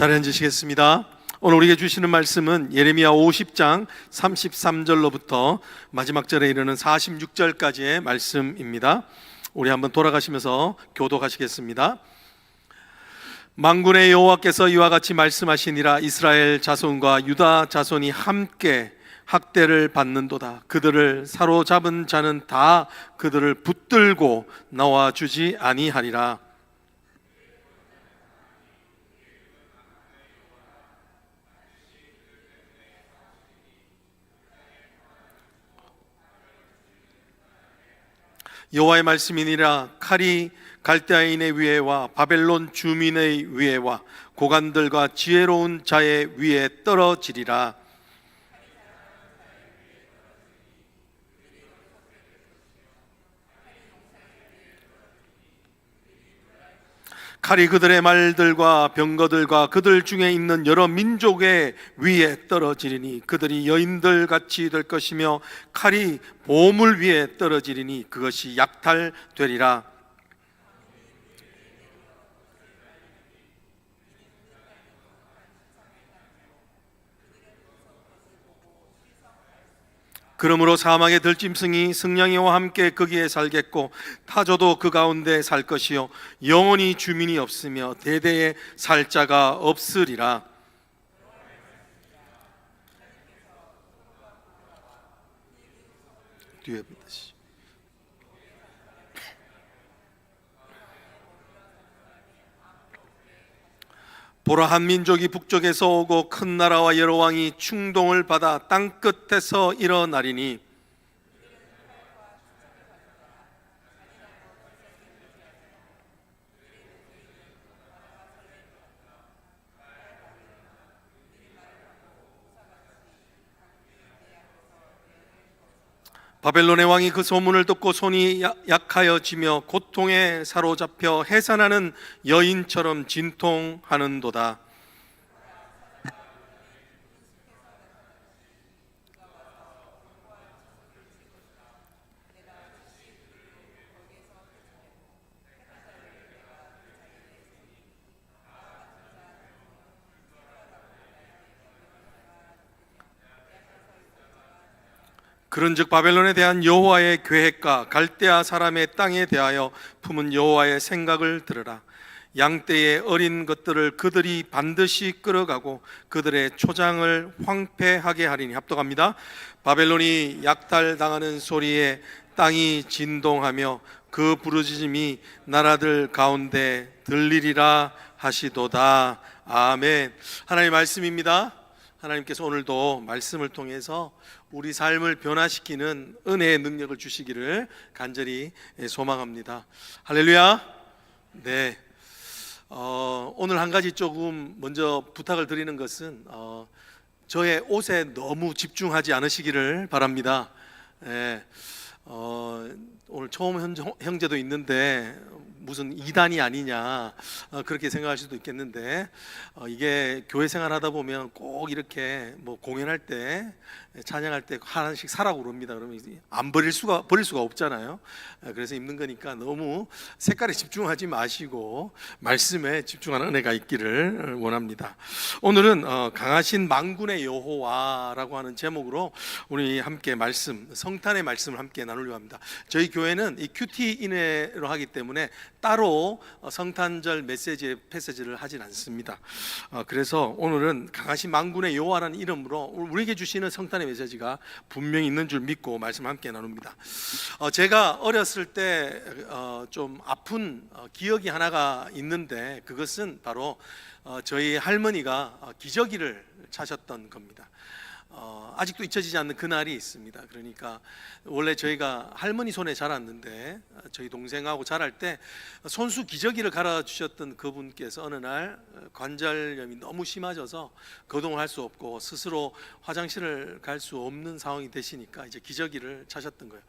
잘 앉으시겠습니다. 오늘 우리에게 주시는 말씀은 예레미야 50장 33절로부터 마지막 절에 이르는 46절까지의 말씀입니다. 우리 한번 돌아가시면서 교독하시겠습니다. 만군의 여호와께서 이와 같이 말씀하시니라. 이스라엘 자손과 유다 자손이 함께 학대를 받는도다. 그들을 사로잡은 자는 다 그들을 붙들고 나와 주지 아니하리라. 여호와의 말씀이니라. 칼이 갈대아인의 위에와 바벨론 주민의 위에와 고관들과 지혜로운 자의 위에 떨어지리라. 칼이 그들의 말들과 병거들과 그들 중에 있는 여러 민족의 위에 떨어지리니 그들이 여인들 같이 될 것이며 칼이 보물 위에 떨어지리니 그것이 약탈되리라. 그러므로 사막의 들짐승이 승냥이와 함께 거기에 살겠고 타조도 그 가운데 살 것이요 영원히 주민이 없으며 대대에 살 자가 없으리라. 뒤에 보듯이 보라, 한 민족이 북쪽에서 오고 큰 나라와 여러 왕이 충동을 받아 땅끝에서 일어나리니 바벨론의 왕이 그 소문을 듣고 손이 약하여지며 고통에 사로잡혀 해산하는 여인처럼 진통하는도다. 그런즉 바벨론에 대한 여호와의 계획과 갈대아 사람의 땅에 대하여 품은 여호와의 생각을 들으라. 양떼의 어린 것들을 그들이 반드시 끌어가고 그들의 초장을 황폐하게 하리니. 합독합니다. 바벨론이 약탈당하는 소리에 땅이 진동하며 그 부르짖음이 나라들 가운데 들리리라 하시도다. 아멘. 하나님의 말씀입니다. 하나님께서 오늘도 말씀을 통해서 우리 삶을 변화시키는 은혜의 능력을 주시기를 간절히 소망합니다. 할렐루야. 네. 오늘 한 가지 조금 먼저 부탁을 드리는 것은 저의 옷에 너무 집중하지 않으시기를 바랍니다. 네. 오늘 처음 형제도 있는데 무슨 이단이 아니냐 그렇게 생각할 수도 있겠는데 이게 교회 생활하다 보면 꼭 이렇게 뭐 공연할 때 찬양할 때 하나씩 사라고 그럽니다. 그러면 안 버릴 수가 없잖아요. 그래서 입는 거니까 너무 색깔에 집중하지 마시고 말씀에 집중하는 은혜가 있기를 원합니다. 오늘은 강하신 만군의 여호와라고 하는 제목으로 우리 함께 성탄의 말씀을 함께 나누려고 합니다. 저희 교회는 이 큐티인회로 하기 때문에 따로 성탄절 패시지를 하진 않습니다. 그래서 오늘은 강하신 만군의 여호와라는 이름으로 우리에게 주시는 성탄의 메시지가 분명히 있는 줄 믿고 말씀 함께 나눕니다. 제가 어렸을 때 좀 아픈 기억이 하나가 있는데 그것은 바로 저희 할머니가 기저귀를 차셨던 겁니다. 아직도 잊혀지지 않는 그날이 있습니다. 그러니까 원래 저희가 할머니 손에 자랐는데 저희 동생하고 자랄 때 손수 기저귀를 갈아주셨던 그분께서 어느 날 관절염이 너무 심하셔서 거동을 할 수 없고 스스로 화장실을 갈 수 없는 상황이 되시니까 이제 기저귀를 차셨던 거예요.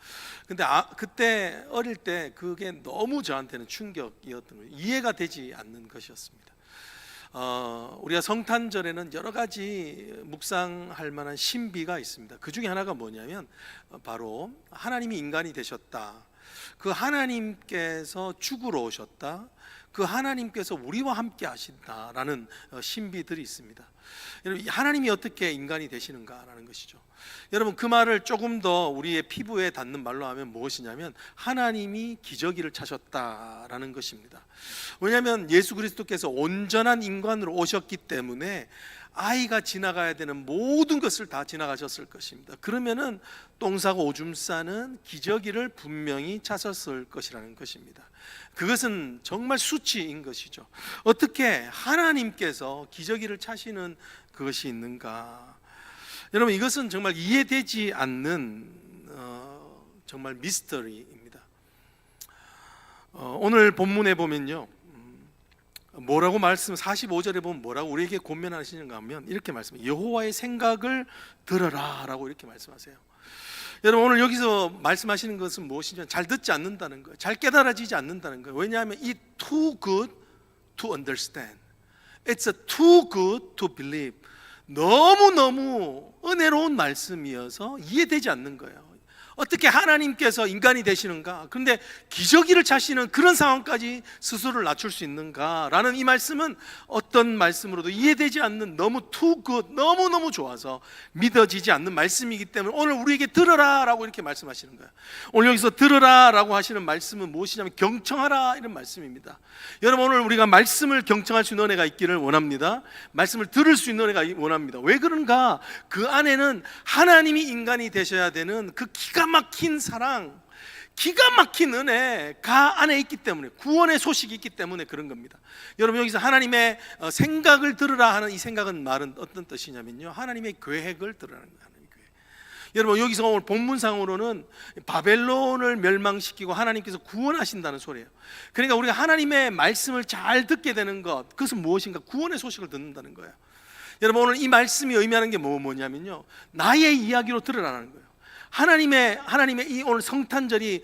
근데 그때 어릴 때 그게 너무 저한테는 충격이었던 거예요. 이해가 되지 않는 것이었습니다. 우리가 성탄절에는 여러 가지 묵상할 만한 신비가 있습니다. 그 중에 하나가 뭐냐면 바로 하나님이 인간이 되셨다. 그 하나님께서 죽으러 오셨다. 그 하나님께서 우리와 함께 하신다라는 신비들이 있습니다. 여러분, 하나님이 어떻게 인간이 되시는가라는 것이죠. 여러분, 그 말을 조금 더 우리의 피부에 닿는 말로 하면 무엇이냐면 하나님이 기저귀를 차셨다라는 것입니다. 왜냐하면 예수 그리스도께서 온전한 인간으로 오셨기 때문에 아이가 지나가야 되는 모든 것을 다 지나가셨을 것입니다. 그러면은 똥 싸고 오줌 싸는 기저귀를 분명히 차셨을 것이라는 것입니다. 그것은 정말 수치인 것이죠. 어떻게 하나님께서 기저귀를 차시는 그것이 있는가? 여러분, 이것은 정말 이해되지 않는 정말 미스터리입니다. 오늘 본문에 보면요, 뭐라고 말씀 45절에 보면 뭐라고 우리에게 권면하시는가 하면 이렇게 말씀해요. 여호와의 생각을 들어라 라고 이렇게 말씀하세요. 여러분, 오늘 여기서 말씀하시는 것은 무엇이냐? 잘 듣지 않는다는 거예요. 잘 깨달아지지 않는다는 거예요. 왜냐하면 it too good to understand. It's too good to believe. 너무너무 은혜로운 말씀이어서 이해되지 않는 거예요. 어떻게 하나님께서 인간이 되시는가? 그런데 기저귀를 차시는 그런 상황까지 스스로를 낮출 수 있는가라는 이 말씀은 어떤 말씀으로도 이해되지 않는, 너무 too good, 너무너무 좋아서 믿어지지 않는 말씀이기 때문에 오늘 우리에게 들으라 라고 이렇게 말씀하시는 거예요. 오늘 여기서 들으라 라고 하시는 말씀은 무엇이냐면 경청하라 이런 말씀입니다. 여러분, 오늘 우리가 말씀을 경청할 수 있는 은혜가 있기를 원합니다. 말씀을 들을 수 있는 은혜가 원합니다. 왜 그런가? 그 안에는 하나님이 인간이 되셔야 되는 그 기가 막힌 사랑, 기가 막힌 은혜가 안에 있기 때문에, 구원의 소식이 있기 때문에 그런 겁니다. 여러분, 여기서 하나님의 생각을 들으라 하는 이 생각은 말은 어떤 뜻이냐면요, 하나님의 계획을 들으라는 거예요. 하나님의 계획. 여러분, 여기서 오늘 본문상으로는 바벨론을 멸망시키고 하나님께서 구원하신다는 소리예요. 그러니까 우리가 하나님의 말씀을 잘 듣게 되는 것, 그것은 무엇인가? 구원의 소식을 듣는다는 거예요. 여러분, 오늘 이 말씀이 의미하는 게 뭐냐면요, 나의 이야기로 들으라는 거예요. 하나님의 이 오늘 성탄절이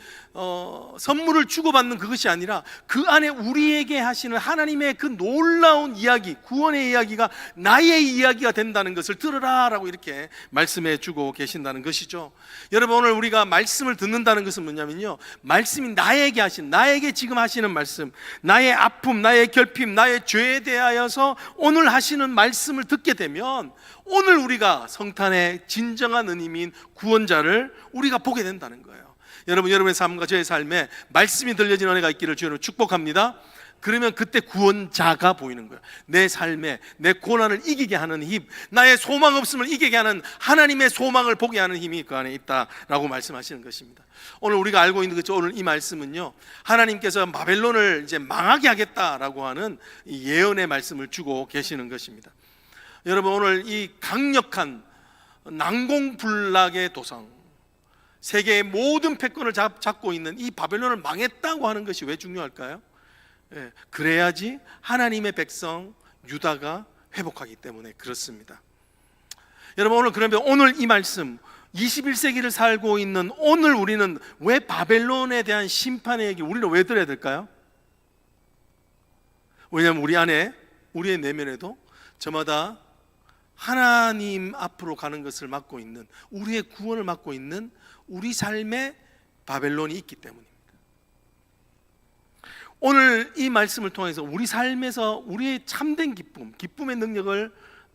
선물을 주고받는 그것이 아니라 그 안에 우리에게 하시는 하나님의 그 놀라운 이야기, 구원의 이야기가 나의 이야기가 된다는 것을 들으라 라고 이렇게 말씀해 주고 계신다는 것이죠. 여러분, 오늘 우리가 말씀을 듣는다는 것은 뭐냐면요, 말씀이 나에게 지금 하시는 말씀, 나의 아픔, 나의 결핍, 나의 죄에 대하여서 오늘 하시는 말씀을 듣게 되면 오늘 우리가 성탄의 진정한 은임인 구원자를 우리가 보게 된다는 거예요. 여러분, 여러분의 삶과 저의 삶에 말씀이 들려지는 은혜가 있기를 주님으로 축복합니다. 그러면 그때 구원자가 보이는 거예요. 내 삶에 내 고난을 이기게 하는 힘, 나의 소망 없음을 이기게 하는 하나님의 소망을 보게 하는 힘이 그 안에 있다라고 말씀하시는 것입니다. 오늘 우리가 알고 있는 거죠. 오늘 이 말씀은요, 하나님께서 바벨론을 이제 망하게 하겠다라고 하는 이 예언의 말씀을 주고 계시는 것입니다. 여러분, 오늘 이 강력한 난공불락의 도성, 세계의 모든 패권을 잡고 있는 이 바벨론을 망했다고 하는 것이 왜 중요할까요? 그래야지 하나님의 백성 유다가 회복하기 때문에 그렇습니다. 여러분, 그러면 오늘 이 말씀, 21세기를 살고 있는 오늘 우리는 왜 바벨론에 대한 심판의 얘기 우리는 왜 들어야 될까요? 왜냐하면 우리 안에, 우리의 내면에도 저마다 하나님 앞으로 가는 것을 막고 있는, 우리의 구원을 막고 있는 우리 삶에 바벨론이 있기 때문입니다. 오늘 이 말씀을 통해서 우리 삶에서 우리의 참된 기쁨의 능력을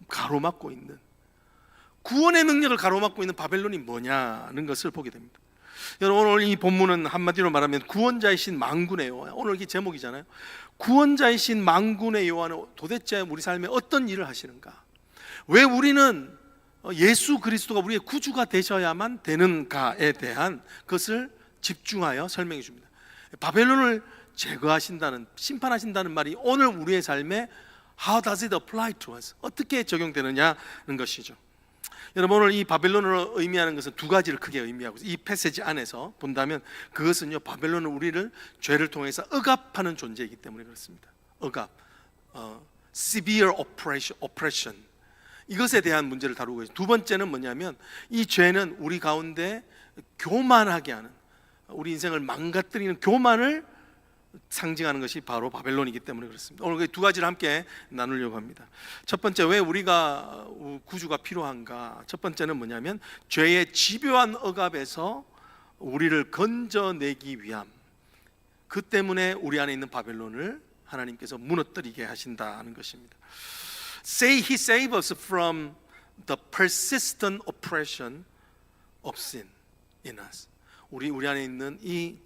가로막고 있는, 구원의 능력을 가로막고 있는 바벨론이 뭐냐는 것을 보게 됩니다. 여러분, 오늘 이 본문은 한마디로 말하면 구원자이신 만군의 여호와, 오늘 이게 제목이잖아요. 구원자이신 만군의 여호와는 도대체 우리 삶에 어떤 일을 하시는가? 왜 우리는 예수 그리스도가 우리의 구주가 되셔야만 되는가에 대한 것을 집중하여 설명해 줍니다. 바벨론을 제거하신다는, 심판하신다는 말이 오늘 우리의 삶에 How does it apply to us? 어떻게 적용되느냐는 것이죠. 여러분, 오늘 이 바벨론을 의미하는 것은 두 가지를 크게 의미하고 있어요. 이 패시지 안에서 본다면 그것은요, 바벨론은 우리를 죄를 통해서 억압하는 존재이기 때문에 그렇습니다. 억압, severe oppression, 이것에 대한 문제를 다루고 있어요. 두 번째는 뭐냐면 이 죄는 우리 가운데 교만하게 하는, 우리 인생을 망가뜨리는 교만을 상징하는 것이 바로 바벨론이기 때문에 그렇습니다. 오늘 두 가지를 함께 나누려고 합니다. 첫 번째, 왜 우리가 구주가 필요한가? 첫 번째는 뭐냐면 죄의 집요한 억압에서 우리를 건져내기 위함, 그 때문에 우리 안에 있는 바벨론을 하나님께서 무너뜨리게 하신다는 것입니다. Say He save us from the persistent oppression of sin in us. 우리 안에 있는 이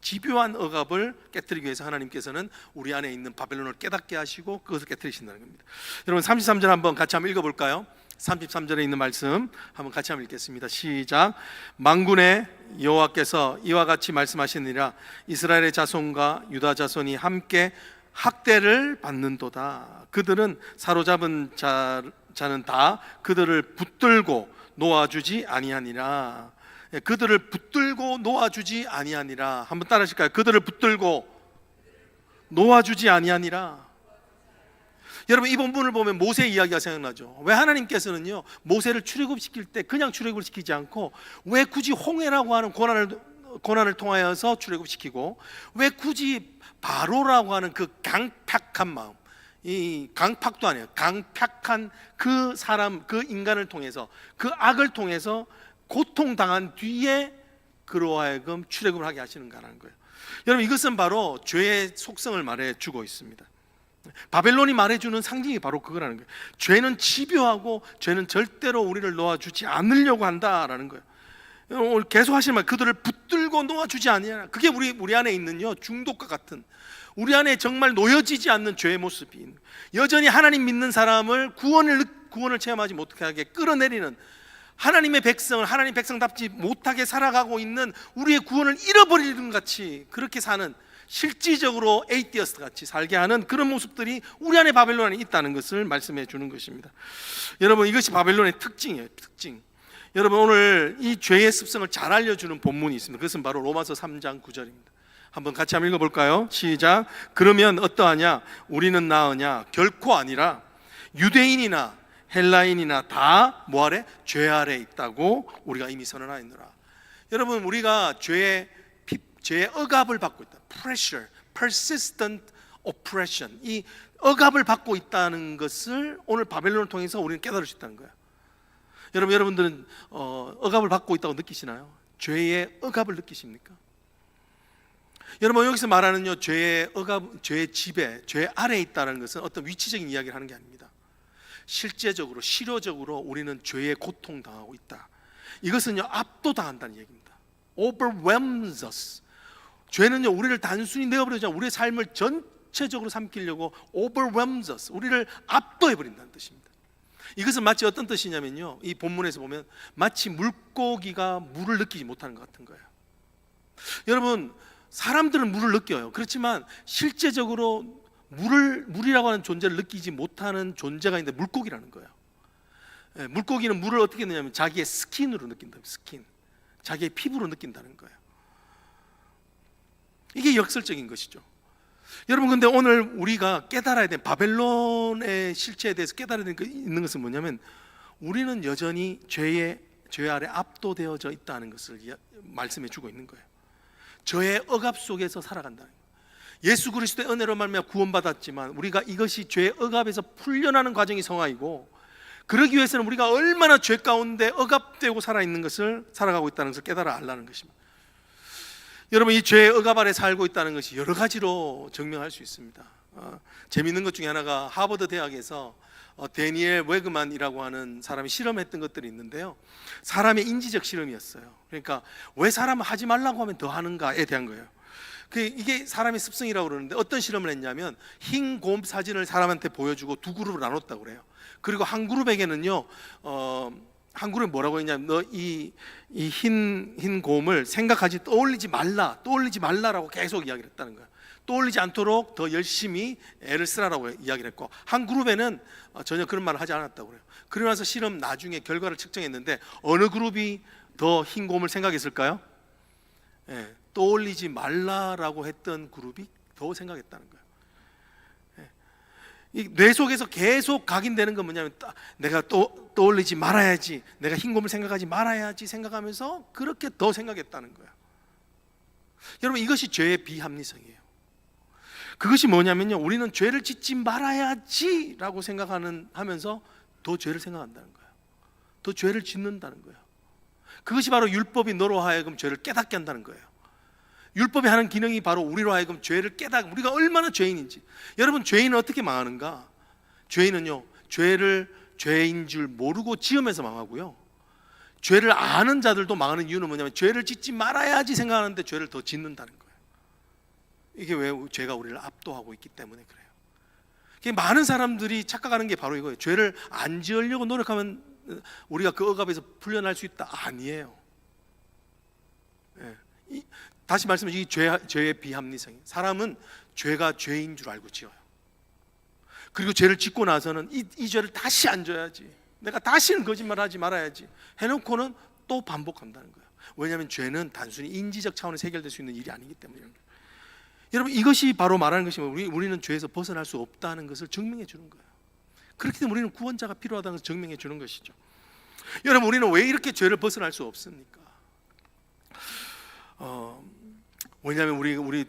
집요한 억압을 깨뜨리기 위해서 하나님께서는 우리 안에 있는 바벨론을 깨닫게 하시고 그것을 깨뜨리신다는 겁니다. 여러분 33절 한번 같이 한번 읽어볼까요? 33절에 있는 말씀 한번 같이 한번 읽겠습니다. 시작. 만군의 여호와께서 이와 같이 말씀하시니라. 이스라엘의 자손과 유다 자손이 함께 학대를 받는도다. 그들은 사로잡은 자는 다 그들을 붙들고 놓아주지 아니하니라. 그들을 붙들고 놓아주지 아니하니라. 한번 따라하실까요? 그들을 붙들고 놓아주지 아니하니라. 여러분 이 본문을 보면 모세 이야기가 생각나죠. 왜 하나님께서는요 모세를 출애굽시킬 때 그냥 출애굽을 시키지 않고 왜 굳이 홍해라고 하는 고난을 통하여서 출애굽시키고 왜 굳이 바로라고 하는 그 강팍한 마음, 이 강팍도 아니에요, 강팍한 그 사람, 그 인간을 통해서, 그 악을 통해서 고통당한 뒤에 그로 하여금 출애굽을 하게 하시는가라는 거예요. 여러분 이것은 바로 죄의 속성을 말해주고 있습니다. 바벨론이 말해주는 상징이 바로 그거라는 거예요. 죄는 집요하고 죄는 절대로 우리를 놓아주지 않으려고 한다라는 거예요. 오늘 계속 하시는 말, 그들을 붙들고 놓아주지 않느냐. 그게 우리 안에 있는요 중독과 같은, 우리 안에 정말 놓여지지 않는 죄의 모습이, 여전히 하나님 믿는 사람을 구원을 체험하지 못하게 끌어내리는, 하나님의 백성을 하나님 백성답지 못하게 살아가고 있는 우리의 구원을 잃어버리는 같이 그렇게 사는, 실질적으로 에이티어스트 같이 살게 하는 그런 모습들이 우리 안에 바벨론 안에 있다는 것을 말씀해 주는 것입니다. 여러분 이것이 바벨론의 특징이에요. 특징. 여러분 오늘 이 죄의 습성을 잘 알려주는 본문이 있습니다. 그것은 바로 로마서 3장 9절입니다. 한번 같이 한번 읽어볼까요? 시작. 그러면 어떠하냐? 우리는 나으냐? 결코 아니라 유대인이나 헬라인이나 다 뭐 아래? 죄 아래 있다고 우리가 이미 선언하였노라. 여러분 우리가 죄의 억압을 받고 있다. pressure, persistent oppression, 이 억압을 받고 있다는 것을 오늘 바벨론을 통해서 우리는 깨달을 수 있다는 거예요. 여러분들은 억압을 받고 있다고 느끼시나요? 죄의 억압을 느끼십니까? 여러분 여기서 말하는요 죄의 억압, 죄의 지배, 죄 아래에 있다는 것은 어떤 위치적인 이야기를 하는 게 아닙니다. 실제적으로 실효적으로 우리는 죄에 고통당하고 있다. 이것은요 압도당한다는 얘기입니다. Overwhelms us. 죄는요 우리를 단순히 내어버리지 않고 우리의 삶을 전체적으로 삼키려고 overwhelms us, 우리를 압도해버린다는 뜻입니다. 이것은 마치 어떤 뜻이냐면요, 이 본문에서 보면 마치 물고기가 물을 느끼지 못하는 것 같은 거예요. 여러분 사람들은 물을 느껴요. 그렇지만 실제적으로 물이라고 하는 존재를 느끼지 못하는 존재가 있는데 물고기라는 거예요. 물고기는 물을 어떻게 느냐면 자기의 스킨으로 느낀다. 스킨, 자기의 피부로 느낀다는 거예요. 이게 역설적인 것이죠. 여러분 근데 오늘 우리가 깨달아야 된 바벨론의 실체에 대해서 깨달아야 있는 것은 뭐냐면 우리는 여전히 죄 아래 압도되어져 있다는 것을 말씀해 주고 있는 거예요. 죄의 억압 속에서 살아간다는 거예요. 예수 그리스도의 은혜로 말미암아 구원받았지만 우리가 이것이 죄의 억압에서 풀려나는 과정이 성화이고, 그러기 위해서는 우리가 얼마나 죄 가운데 억압되고 살아가고 있다는 것을 깨달아 알라는 것입니다. 여러분 이 죄의 억압 아래 살고 있다는 것이 여러 가지로 증명할 수 있습니다. 재미있는 것 중에 하나가 하버드 대학에서 데니엘 웨그만이라고 하는 사람이 실험했던 것들이 있는데요, 사람의 인지적 실험이었어요. 그러니까 왜 사람은 하지 말라고 하면 더 하는가에 대한 거예요. 이게 사람의 습성이라고 그러는데 어떤 실험을 했냐면 흰 곰 사진을 사람한테 보여주고 두 그룹으로 나눴다고 그래요. 그리고 한 그룹에게는요 한 그룹이 뭐라고 했냐면 너 이 흰 곰을 떠올리지 말라라고 계속 이야기를 했다는 거예요. 떠올리지 않도록 더 열심히 애를 쓰라라고 이야기를 했고, 한 그룹에는 전혀 그런 말을 하지 않았다고 그래요. 그러고 나서 실험 나중에 결과를 측정했는데 어느 그룹이 더 흰 곰을 생각했을까요? 떠올리지 말라라고 했던 그룹이 더 생각했다는 거예요. 이 뇌 속에서 계속 각인되는 건 뭐냐면 내가 떠올리지 말아야지, 내가 흰곰을 생각하지 말아야지 생각하면서 그렇게 더 생각했다는 거예요. 여러분 이것이 죄의 비합리성이에요. 그것이 뭐냐면요, 우리는 죄를 짓지 말아야지 라고 하면서 더 죄를 생각한다는 거예요. 더 죄를 짓는다는 거예요. 그것이 바로 율법이 너로 하여금 죄를 깨닫게 한다는 거예요. 율법이 하는 기능이 바로 우리로 하여금 죄를 깨닫고 우리가 얼마나 죄인인지. 여러분, 죄인은 어떻게 망하는가? 죄인은요, 죄를 죄인 줄 모르고 지으면서 망하고요, 죄를 아는 자들도 망하는 이유는 뭐냐면 죄를 짓지 말아야지 생각하는데 죄를 더 짓는다는 거예요. 이게 왜? 죄가 우리를 압도하고 있기 때문에 그래요. 많은 사람들이 착각하는 게 바로 이거예요. 죄를 안 지으려고 노력하면 우리가 그 억압에서 풀려날 수 있다. 아니에요. 다시 말씀드리면 이 죄의 비합리성이, 사람은 죄가 죄인 줄 알고 지어요. 그리고 죄를 짓고 나서는 이 죄를 다시 안 져야지, 내가 다시는 거짓말하지 말아야지 해놓고는 또 반복한다는 거예요. 왜냐하면 죄는 단순히 인지적 차원에서 해결될 수 있는 일이 아니기 때문이에요. 여러분, 이것이 바로 말하는 것이 우리는 죄에서 벗어날 수 없다는 것을 증명해 주는 거예요. 그렇기 때문에 우리는 구원자가 필요하다는 것을 증명해 주는 것이죠. 여러분, 우리는 왜 이렇게 죄를 벗어날 수 없습니까? 왜냐하면 우리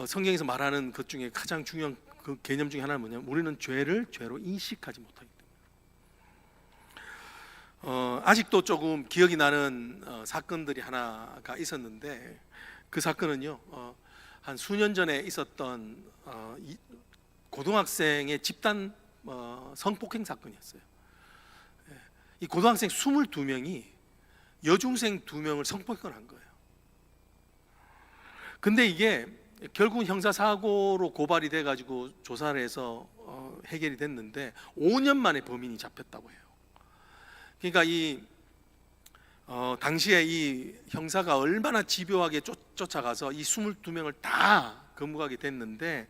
성경에서 말하는 것 중에 가장 중요한 그 개념 중에 하나는 뭐냐면 우리는 죄를 죄로 인식하지 못하기 때문에. 아직도 조금 기억이 나는 사건들이 하나가 있었는데, 그 사건은요, 한 수년 전에 있었던 고등학생의 집단 성폭행 사건이었어요. 이 고등학생 22명이 여중생 2명을 성폭행을 한 거예요. 근데 이게 결국 형사사고로 고발이 돼가지고 조사를 해서 해결이 됐는데 5년 만에 범인이 잡혔다고 해요. 그러니까 당시에 이 형사가 얼마나 집요하게 쫓아가서 이 22명을 다 검거하게 됐는데,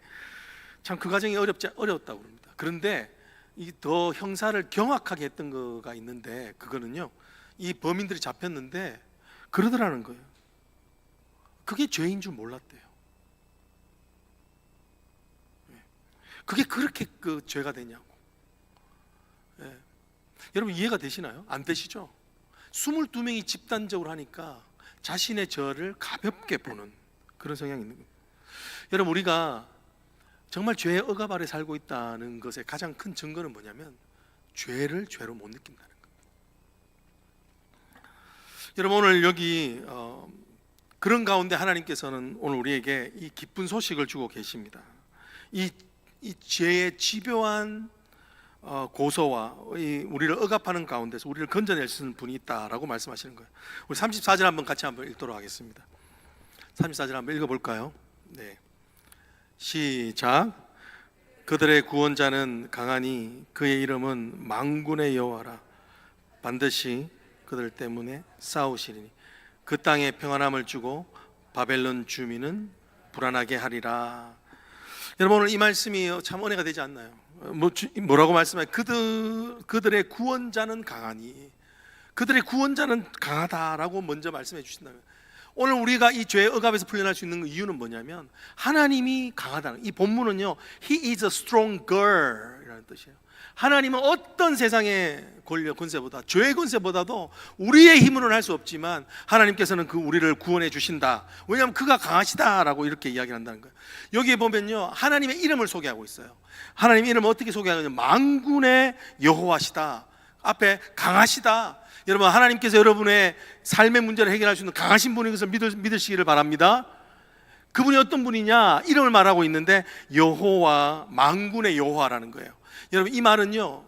참 그 과정이 어려웠다고 합니다. 그런데 이 더 형사를 경악하게 했던 거가 있는데, 그거는요, 이 범인들이 잡혔는데 그러더라는 거예요. 그게 죄인 줄 몰랐대요. 그게 그렇게 그 죄가 되냐고. 여러분, 이해가 되시나요? 안 되시죠? 22명이 집단적으로 하니까 자신의 죄를 가볍게 보는 그런 성향이 있는 거예요. 여러분, 우리가 정말 죄의 억압 아래 살고 있다는 것의 가장 큰 증거는 뭐냐면 죄를 죄로 못 느낀다는 거예요. 여러분, 오늘 여기 그런 가운데 하나님께서는 오늘 우리에게 이 기쁜 소식을 주고 계십니다. 이 죄의 집요한 고소와 우리를 억압하는 가운데서 우리를 건져낼 수 있는 분이 있다라고 말씀하시는 거예요. 우리 34절 한번 같이 한번 읽도록 하겠습니다. 34절 한번 읽어볼까요? 네, 시작. 그들의 구원자는 강하니 그의 이름은 만군의 여호와라. 반드시 그들 때문에 싸우시리니 그 땅에 평안함을 주고 바벨론 주민은 불안하게 하리라. 여러분, 오늘 이 말씀이 참 은혜가 되지 않나요? 뭐라고 말씀해요? 그들의 구원자는 강하니, 그들의 구원자는 강하다라고 먼저 말씀해 주신다면, 오늘 우리가 이 죄의 억압에서 풀려날 수 있는 이유는 뭐냐면 하나님이 강하다는, 이 본문은요, He is a stronger 이라는 뜻이에요. 하나님은 어떤 세상의 권세보다, 죄의 권세보다도 우리의 힘으로는 할 수 없지만 하나님께서는 우리를 구원해 주신다. 왜냐하면 그가 강하시다라고 이렇게 이야기를 한다는 거예요. 여기에 보면요, 하나님의 이름을 소개하고 있어요. 하나님의 이름을 어떻게 소개하냐면 만군의 여호와시다. 앞에 강하시다. 여러분, 하나님께서 여러분의 삶의 문제를 해결할 수 있는 강하신 분인 것을 믿으시기를 바랍니다. 그분이 어떤 분이냐, 이름을 말하고 있는데 여호와, 만군의 여호와라는 거예요. 여러분, 이 말은요,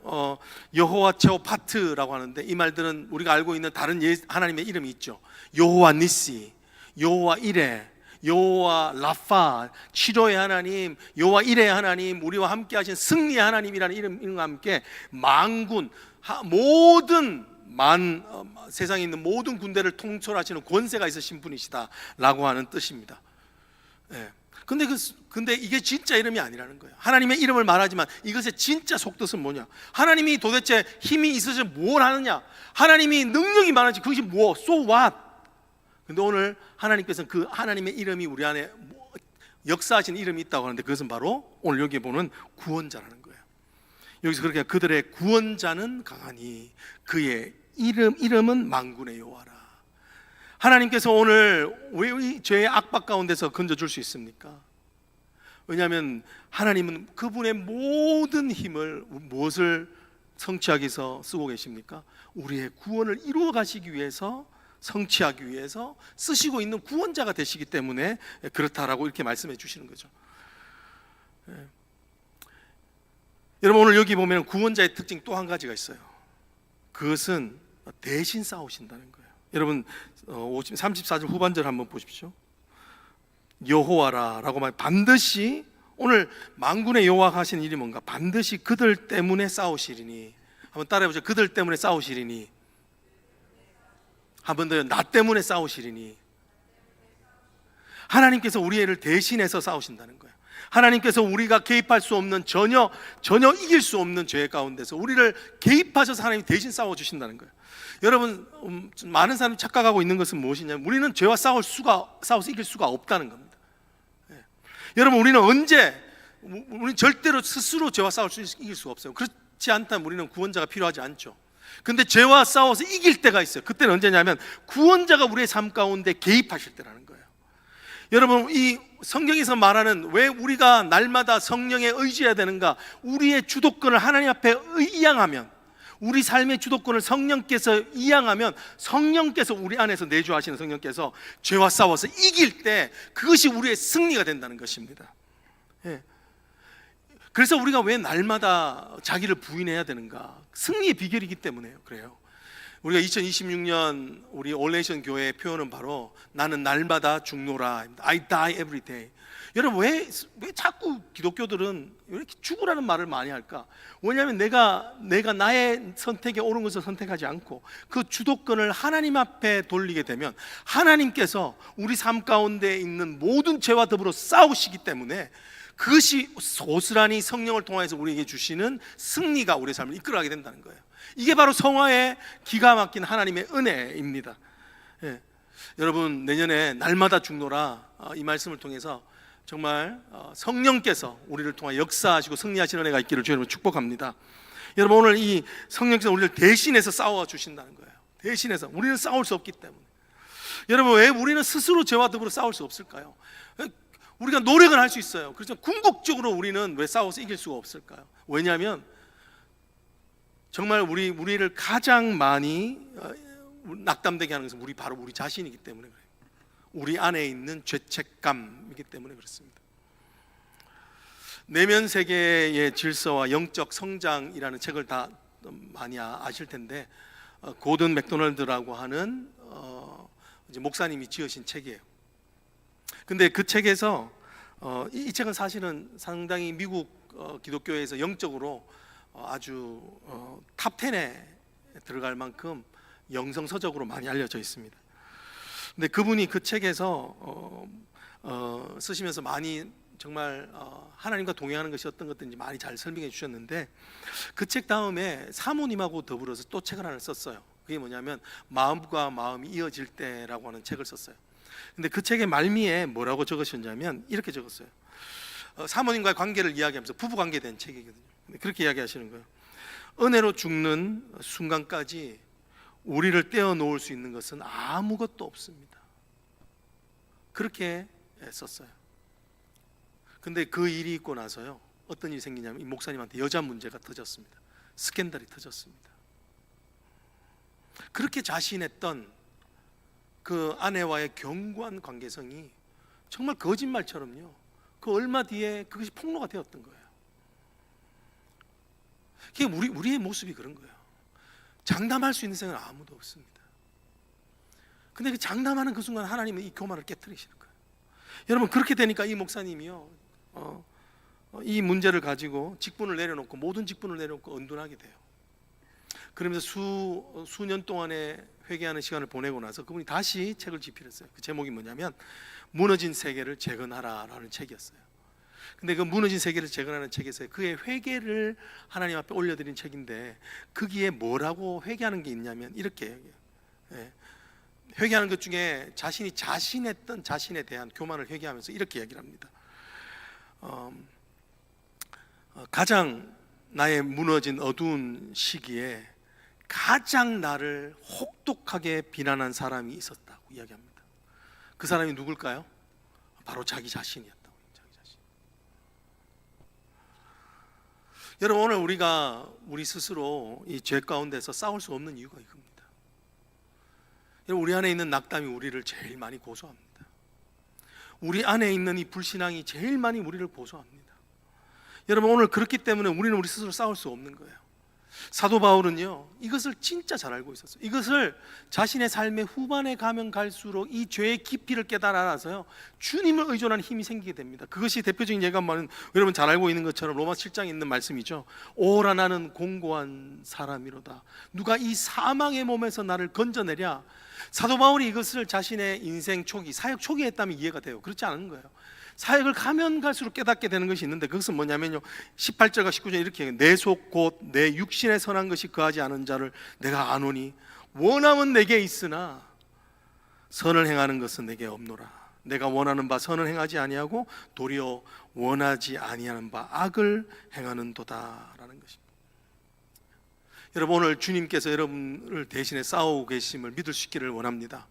여호와 제호파트라고 하는데, 이 말들은 우리가 알고 있는 다른 하나님의 이름이 있죠. 여호와 니시, 여호와 이레, 여호와 라파, 치료의 하나님, 여호와 이레의 하나님, 우리와 함께 하신 승리의 하나님이라는 이름과 함께 만군, 모든 세상에 있는 모든 군대를 통솔하시는 권세가 있으신 분이시다라고 하는 뜻입니다. 근데 이게 진짜 이름이 아니라는 거예요. 하나님의 이름을 말하지만 이것의 진짜 속뜻은 뭐냐? 하나님이 도대체 힘이 있으셔 뭘 하느냐? 하나님이 능력이 많은지 그것이 뭐? So what? 근데 오늘 하나님께서는 그 하나님의 이름이 우리 안에 역사하신 이름이 있다고 하는데, 그것은 바로 오늘 여기 보는 구원자라는 거예요. 여기서 그렇게 그들의 구원자는 강하니 그의 이름은 만군의 여호와라. 하나님께서 오늘 왜 이 죄의 압박 가운데서 건져줄 수 있습니까? 왜냐하면 하나님은 그분의 모든 힘을 무엇을 성취하기 위해서 쓰고 계십니까? 우리의 구원을 이루어 가시기 위해서 성취하기 위해서 쓰시고 있는 구원자가 되시기 때문에 그렇다라고 이렇게 말씀해 주시는 거죠. 여러분, 오늘 여기 보면 구원자의 특징 또 한 가지가 있어요. 그것은 대신 싸우신다는 거예요. 여러분 34절 후반절 한번 보십시오. 여호와라 라고 말, 반드시 오늘 만군의 여호와 하신 일이 뭔가? 반드시 그들 때문에 싸우시리니. 한번 따라해보죠. 그들 때문에 싸우시리니. 한 번 더요. 나 때문에 싸우시리니. 하나님께서 우리를 대신해서 싸우신다는 거예요. 하나님께서 우리가 개입할 수 없는, 전혀 이길 수 없는 죄 가운데서 우리를 개입하셔서 하나님이 대신 싸워주신다는 거예요. 여러분, 많은 사람이 착각하고 있는 것은 무엇이냐면 우리는 죄와 싸워서 이길 수가 없다는 겁니다. 여러분, 우리는 절대로 스스로 죄와 이길 수가 없어요. 그렇지 않다면 우리는 구원자가 필요하지 않죠. 근데 죄와 싸워서 이길 때가 있어요. 그때는 언제냐면 구원자가 우리의 삶 가운데 개입하실 때라는 거예요. 여러분, 이 성경에서 말하는 왜 우리가 날마다 성령에 의지해야 되는가? 우리의 주도권을 하나님 앞에 이양하면, 우리 삶의 주도권을 성령께서 이양하면, 성령께서 우리 안에서 내주하시는 성령께서 죄와 싸워서 이길 때 그것이 우리의 승리가 된다는 것입니다. 그래서 우리가 왜 날마다 자기를 부인해야 되는가? 승리의 비결이기 때문에요. 그래요. 우리가 2026년 우리 올네이션 교회의 표현은 바로 나는 날마다 죽노라. I die every day. 여러분, 왜 자꾸 기독교들은 이렇게 죽으라는 말을 많이 할까? 왜냐하면 내가 나의 선택에 옳은 것을 선택하지 않고 그 주도권을 하나님 앞에 돌리게 되면 하나님께서 우리 삶 가운데 있는 모든 죄와 더불어 싸우시기 때문에 그것이 고스란히 성령을 통해서 우리에게 주시는 승리가 우리의 삶을 이끌어가게 된다는 거예요. 이게 바로 성화의 기가 막힌 하나님의 은혜입니다. 여러분, 내년에 날마다 죽노라, 이 말씀을 통해서 정말 성령께서 우리를 통해 역사하시고 승리하시는 은혜가 있기를 주님으로 축복합니다. 여러분, 오늘 이 성령께서 우리를 대신해서 싸워 주신다는 거예요. 대신해서. 우리는 싸울 수 없기 때문에. 여러분, 왜 우리는 스스로 죄와 더불어 싸울 수 없을까요? 우리가 노력은 할 수 있어요. 그렇지만 궁극적으로 우리는 왜 싸워서 이길 수가 없을까요? 왜냐하면 정말 우리를 가장 많이 낙담되게 하는 것은 바로 우리 자신이기 때문에 그래요. 우리 안에 있는 죄책감이기 때문에 그렇습니다. 내면 세계의 질서와 영적 성장이라는 책을 다 많이 아실 텐데, 고든 맥도널드라고 하는 이제 목사님이 지으신 책이에요. 근데 그 책에서 이 책은 사실은 상당히 미국 기독교에서 영적으로 아주 탑 10에 들어갈 만큼 영성서적으로 많이 알려져 있습니다. 근데 그분이 그 책에서 쓰시면서 많이 정말 하나님과 동행하는 것이 어떤 것든지 많이 잘 설명해 주셨는데, 그 책 다음에 사모님하고 더불어서 또 책을 하나 썼어요. 그게 뭐냐면 마음과 마음이 이어질 때라고 하는 책을 썼어요. 근데 그 책의 말미에 뭐라고 적으셨냐면 이렇게 적었어요. 사모님과의 관계를 이야기하면서 부부 관계에 대한 책이거든요. 그렇게 이야기하시는 거예요. 은혜로 죽는 순간까지 우리를 떼어놓을 수 있는 것은 아무것도 없습니다. 그렇게 썼어요. 근데 그 일이 있고 나서요, 어떤 일이 생기냐면 이 목사님한테 여자 문제가 터졌습니다. 스캔들이 터졌습니다. 그렇게 자신했던 그 아내와의 견고한 관계성이 정말 거짓말처럼요, 그 얼마 뒤에 그것이 폭로가 되었던 거예요. 그게 우리의 모습이 그런 거예요. 장담할 수 있는 생각은 아무도 없습니다. 근데 그 장담하는 그 순간 하나님은 이 교만을 깨트리시는 거예요. 여러분, 그렇게 되니까 이 목사님이요, 이 문제를 가지고 직분을 내려놓고, 모든 직분을 내려놓고 은둔하게 돼요. 그러면서 수년 동안의 회개하는 시간을 보내고 나서 그분이 다시 책을 집필했어요. 그 제목이 뭐냐면 무너진 세계를 재건하라라는 책이었어요. 근데 그 무너진 세계를 재건하는 책에서 그의 회개를 하나님 앞에 올려드린 책인데, 거기에 뭐라고 회개하는 게 있냐면 이렇게 회개하는 것 중에 자신이 자신했던 자신에 대한 교만을 회개하면서 이렇게 얘기를 합니다. 가장 나의 무너진 어두운 시기에 가장 나를 혹독하게 비난한 사람이 있었다고 이야기합니다. 그 사람이 누굴까요? 바로 자기 자신이었다고. 자기 자신. 여러분, 오늘 우리 스스로 이 죄 가운데서 싸울 수 없는 이유가 이겁니다. 우리 안에 있는 낙담이 우리를 제일 많이 고소합니다. 우리 안에 있는 이 불신앙이 제일 많이 우리를 고소합니다. 여러분, 오늘 그렇기 때문에 우리는 우리 스스로 싸울 수 없는 거예요. 사도 바울은요, 이것을 진짜 잘 알고 있었어요. 이것을 자신의 삶의 후반에 가면 갈수록 이 죄의 깊이를 깨달아서요, 주님을 의존하는 힘이 생기게 됩니다. 그것이 대표적인 예가 뭐는 여러분 잘 알고 있는 것처럼 로마 7장에 있는 말씀이죠. 오라 나는 공고한 사람이로다. 누가 이 사망의 몸에서 나를 건져내랴. 사도 바울이 이것을 자신의 인생 초기, 사역 초기에 했다면 이해가 돼요. 그렇지 않은 거예요. 사역을 가면 갈수록 깨닫게 되는 것이 있는데, 그것은 뭐냐면요, 18절과 19절 이렇게 해요. 내 속 곧 내 육신에 선한 것이 거하지 않은 자를 내가 아노니 원함은 내게 있으나 선을 행하는 것은 내게 없노라. 내가 원하는 바 선을 행하지 아니하고 도리어 원하지 아니하는 바 악을 행하는도다라는 것입니다. 여러분, 오늘 주님께서 여러분을 대신에 싸우고 계심을 믿을 수 있기를 원합니다.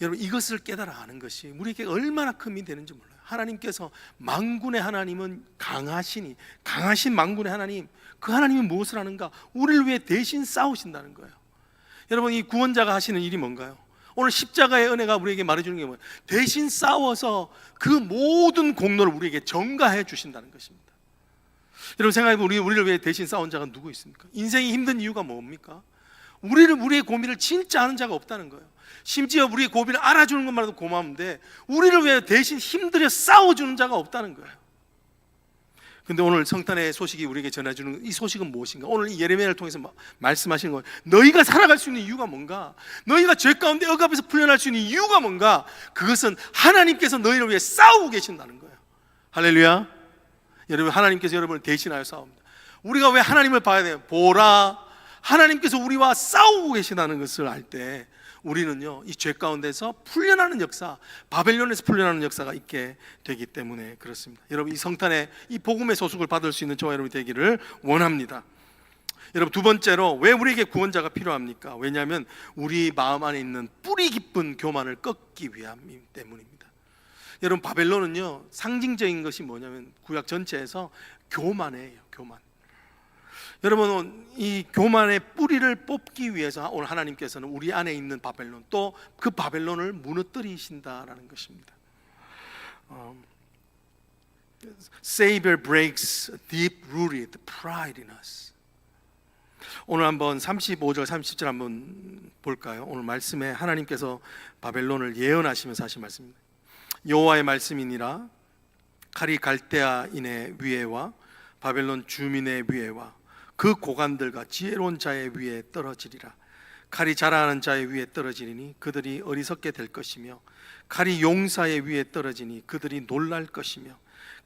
여러분, 이것을 깨달아 아는 것이 우리에게 얼마나 큰 힘이 되는지 몰라요. 하나님께서 만군의 하나님은 강하신 만군의 하나님, 그 하나님이 무엇을 하는가? 우리를 위해 대신 싸우신다는 거예요. 여러분, 이 구원자가 하시는 일이 뭔가요? 오늘 십자가의 은혜가 우리에게 말해주는 게 뭐예요? 대신 싸워서 그 모든 공로를 우리에게 전가해 주신다는 것입니다. 여러분, 생각해보면 우리를 위해 대신 싸운 자가 누구 있습니까? 인생이 힘든 이유가 뭡니까? 우리의 고민을 진짜 아는 자가 없다는 거예요. 심지어 우리의 고민을 알아주는 것만으로도 고마운데 우리를 위해 대신 힘들여 싸워주는 자가 없다는 거예요. 근데 오늘 성탄의 소식이 우리에게 전해주는 이 소식은 무엇인가? 오늘 이 예레미야를 통해서 말씀하시는 거예요. 너희가 살아갈 수 있는 이유가 뭔가? 너희가 죄 가운데 억압에서 풀려날 수 있는 이유가 뭔가? 그것은 하나님께서 너희를 위해 싸우고 계신다는 거예요. 할렐루야. 여러분, 하나님께서 여러분을 대신하여 싸웁니다. 우리가 왜 하나님을 봐야 돼요? 보라, 하나님께서 우리와 싸우고 계시다는 것을 알 때 우리는요, 이 죄 가운데서 풀려나는 역사, 바벨론에서 풀려나는 역사가 있게 되기 때문에 그렇습니다. 여러분, 이 성탄의 이 복음의 소식을 받을 수 있는 저와 여러분이 되기를 원합니다. 여러분, 두 번째로 왜 우리에게 구원자가 필요합니까? 왜냐하면 우리 마음 안에 있는 뿌리 깊은 교만을 꺾기 위함 때문입니다. 여러분, 바벨론은요, 상징적인 것이 뭐냐면 구약 전체에서 교만이에요. 교만. 여러분, 이 교만의 뿌리를 뽑기 위해서 오늘 하나님께서는 우리 안에 있는 바벨론, 또 그 바벨론을 무너뜨리신다라는 것입니다. Savior breaks deep-rooted pride in us. 오늘 한번 35절 30절 한번 볼까요? 오늘 말씀에 하나님께서 바벨론을 예언하시면서 하신 말씀입니다. 여호와의 말씀이니라. 칼이 갈대아인의 위에와 바벨론 주민의 위에와 그 고관들과 지혜로운 자의 위에 떨어지리라. 칼이 자라하는 자의 위에 떨어지리니 그들이 어리석게 될 것이며 칼이 용사의 위에 떨어지니 그들이 놀랄 것이며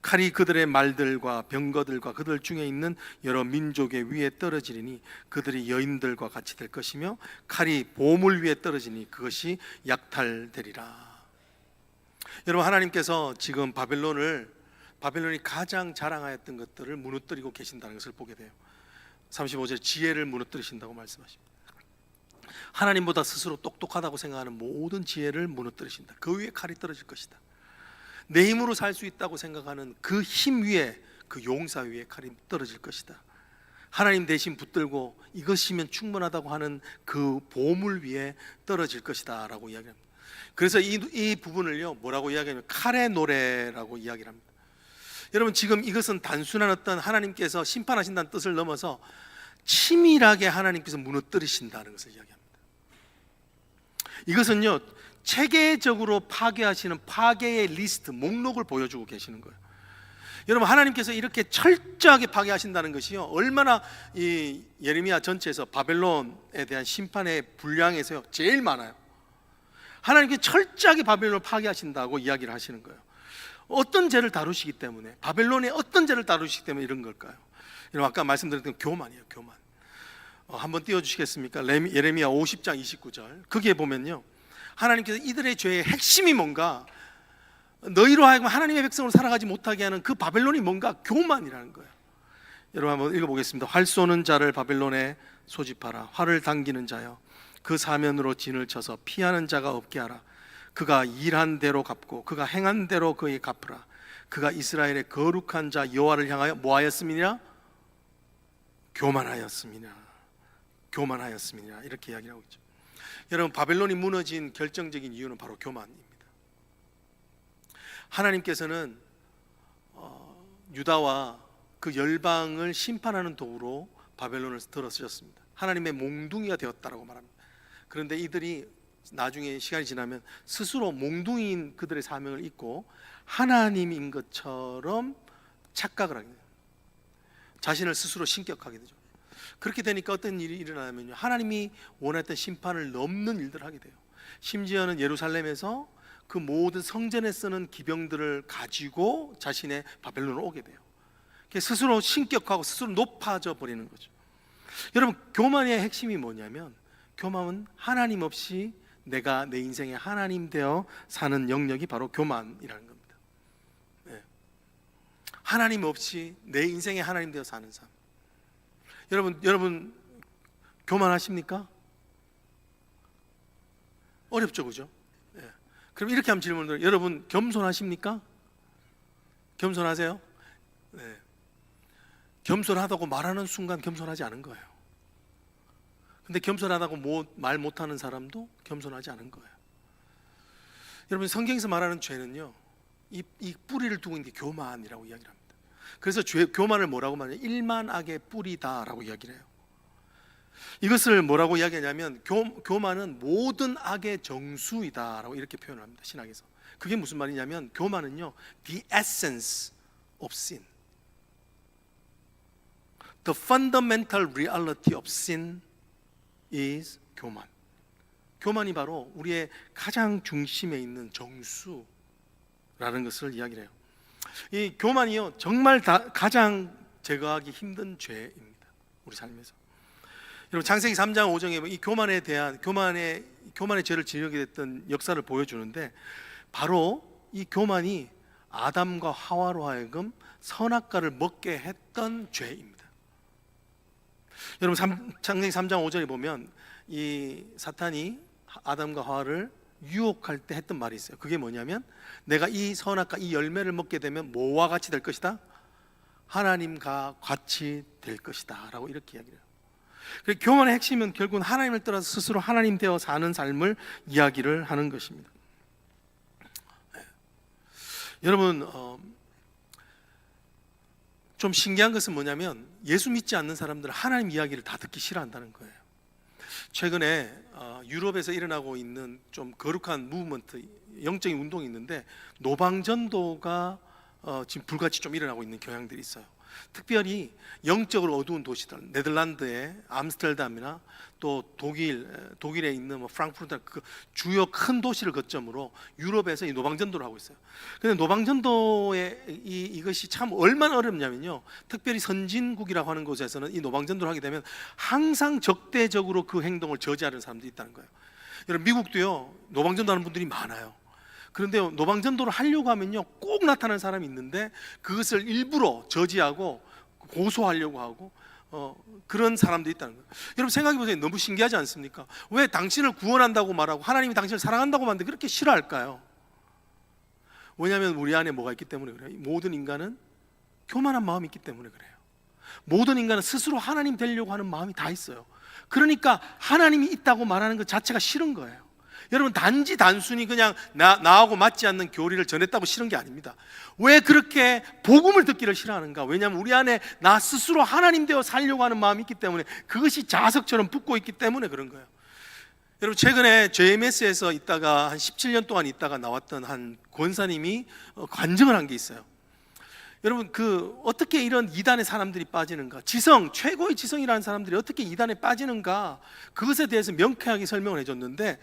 칼이 그들의 말들과 병거들과 그들 중에 있는 여러 민족의 위에 떨어지리니 그들이 여인들과 같이 될 것이며 칼이 보물 위에 떨어지니 그것이 약탈되리라. 여러분, 하나님께서 지금 바벨론이 가장 자랑하였던 것들을 무너뜨리고 계신다는 것을 보게 돼요. 35절 지혜를 무너뜨리신다고 말씀하십니다. 하나님보다 스스로 똑똑하다고 생각하는 모든 지혜를 무너뜨리신다. 그 위에 칼이 떨어질 것이다. 내 힘으로 살 수 있다고 생각하는 그 힘 위에, 그 용사 위에 칼이 떨어질 것이다. 하나님 대신 붙들고 이것이면 충분하다고 하는 그 보물 위에 떨어질 것이다 라고 이야기합니다. 그래서 이 부분을요, 뭐라고 이야기하냐면 칼의 노래라고 이야기를 합니다. 여러분, 지금 이것은 단순한 어떤 하나님께서 심판하신다는 뜻을 넘어서 치밀하게 하나님께서 무너뜨리신다는 것을 이야기합니다. 이것은요, 체계적으로 파괴하시는 파괴의 리스트, 목록을 보여주고 계시는 거예요. 여러분, 하나님께서 이렇게 철저하게 파괴하신다는 것이요, 얼마나 이 예레미야 전체에서 바벨론에 대한 심판의 분량에서요 제일 많아요. 하나님께서 철저하게 바벨론을 파괴하신다고 이야기를 하시는 거예요. 어떤 죄를 다루시기 때문에, 바벨론의 어떤 죄를 다루시기 때문에 이런 걸까요? 여러분, 아까 말씀드렸던 교만이에요. 교만. 한번 띄워주시겠습니까? 예레미야 50장 29절. 거기에 보면요, 하나님께서 이들의 죄의 핵심이 뭔가, 너희로 하여금 하나님의 백성으로 살아가지 못하게 하는 그 바벨론이 뭔가 교만이라는 거예요. 여러분, 한번 읽어보겠습니다. 활 쏘는 자를 바벨론에 소집하라. 활을 당기는 자여, 그 사면으로 진을 쳐서 피하는 자가 없게 하라. 그가 일한 대로 갚고 그가 행한 대로 그에게 갚으라. 그가 이스라엘의 거룩한 자 여호와를 향하여 뭐하였음이냐? 교만하였음이냐. 교만하였음이냐. 이렇게 이야기하고 있죠. 여러분, 바벨론이 무너진 결정적인 이유는 바로 교만입니다. 하나님께서는 유다와 그 열방을 심판하는 도구로 바벨론을 들어 쓰셨습니다. 하나님의 몽둥이가 되었다라고 말합니다. 그런데 이들이 나중에 시간이 지나면 스스로 몽둥이인 그들의 사명을 잊고 하나님인 것처럼 착각을 하게 돼요. 자신을 스스로 신격하게 되죠. 그렇게 되니까 어떤 일이 일어나면요, 하나님이 원했던 심판을 넘는 일들을 하게 돼요. 심지어는 예루살렘에서 그 모든 성전에 쓰는 기병들을 가지고 자신의 바벨론으로 오게 돼요. 스스로 신격하고 스스로 높아져 버리는 거죠. 여러분, 교만의 핵심이 뭐냐면, 교만은 하나님 없이 내가 내 인생에 하나님 되어 사는 영역이 바로 교만이라는 겁니다. 네. 하나님 없이 내 인생에 하나님 되어 사는 삶. 여러분 교만하십니까? 어렵죠, 그죠? 네. 그럼 이렇게 한번 질문을 드려요. 여러분 겸손하십니까? 겸손하세요? 네. 겸손하다고 말하는 순간 겸손하지 않은 거예요. 근데 겸손하다고 말 못하는 사람도 겸손하지 않은 거예요. 여러분, 성경에서 말하는 죄는요, 이 뿌리를 두고 있는 게 교만이라고 이야기를 합니다. 그래서 교만을 뭐라고 말하냐면 일만악의 뿌리다라고 이야기를 해요. 이것을 뭐라고 이야기하냐면 교만은 모든 악의 정수이다라고 이렇게 표현을 합니다, 신학에서. 그게 무슨 말이냐면, 교만은요, the essence of sin, the fundamental reality of sin is 교만. 교만이 바로 우리의 가장 중심에 있는 정수라는 것을 이야기를 해요. 이 교만이요, 정말 가장 제거하기 힘든 죄입니다, 우리 삶에서. 여러분, 창세기 3장 5장에 이 교만에 대한 교만의 죄를 지르게 됐던 역사를 보여주는데, 바로 이 교만이 아담과 하와로 하여금 선악과를 먹게 했던 죄입니다. 여러분, 창세기 3장 5절에 보면 이 사탄이 아담과 하와를 유혹할 때 했던 말이 있어요. 그게 뭐냐면, 내가 이 선악과 이 열매를 먹게 되면 뭐와 같이 될 것이다? 하나님과 같이 될 것이다 라고 이렇게 이야기해요. 교만의 핵심은 결국은 하나님을 떠나서 스스로 하나님 되어 사는 삶을 이야기를 하는 것입니다. 네. 여러분, 좀 신기한 것은 뭐냐면, 예수 믿지 않는 사람들은 하나님 이야기를 다 듣기 싫어한다는 거예요. 최근에 유럽에서 일어나고 있는 좀 거룩한 무브먼트, 영적인 운동이 있는데, 노방전도가 지금 불같이 좀 일어나고 있는 경향들이 있어요. 특별히 영적으로 어두운 도시들, 네덜란드의 암스테르담이나 또 독일에 있는 프랑크푸르트, 그 주요 큰 도시를 거점으로 유럽에서 이 노방전도를 하고 있어요. 그런데 노방전도의 이것이 참 얼마나 어렵냐면요, 특별히 선진국이라고 하는 곳에서는 이 노방전도를 하게 되면 항상 적대적으로 그 행동을 저지하는 사람들이 있다는 거예요. 여러분, 미국도요, 노방전도하는 분들이 많아요. 그런데 노방전도를 하려고 하면요, 꼭 나타나는 사람이 있는데 그것을 일부러 저지하고 고소하려고 하고 그런 사람들이 있다는 거예요. 여러분, 생각해 보세요. 너무 신기하지 않습니까? 왜 당신을 구원한다고 말하고 하나님이 당신을 사랑한다고 말하는데 그렇게 싫어할까요? 왜냐하면 우리 안에 뭐가 있기 때문에 그래요. 모든 인간은 교만한 마음이 있기 때문에 그래요. 모든 인간은 스스로 하나님 되려고 하는 마음이 다 있어요. 그러니까 하나님이 있다고 말하는 것 자체가 싫은 거예요. 여러분, 단순히 그냥 나하고 맞지 않는 교리를 전했다고 싫은 게 아닙니다. 왜 그렇게 복음을 듣기를 싫어하는가? 왜냐하면 우리 안에 나 스스로 하나님 되어 살려고 하는 마음이 있기 때문에, 그것이 자석처럼 붙고 있기 때문에 그런 거예요. 여러분, 최근에 JMS에서 있다가 한 17년 동안 있다가 나왔던 한 권사님이 관증을 한 게 있어요. 여러분, 어떻게 이런 이단의 사람들이 빠지는가, 최고의 지성이라는 사람들이 어떻게 이단에 빠지는가, 그것에 대해서 명쾌하게 설명을 해줬는데,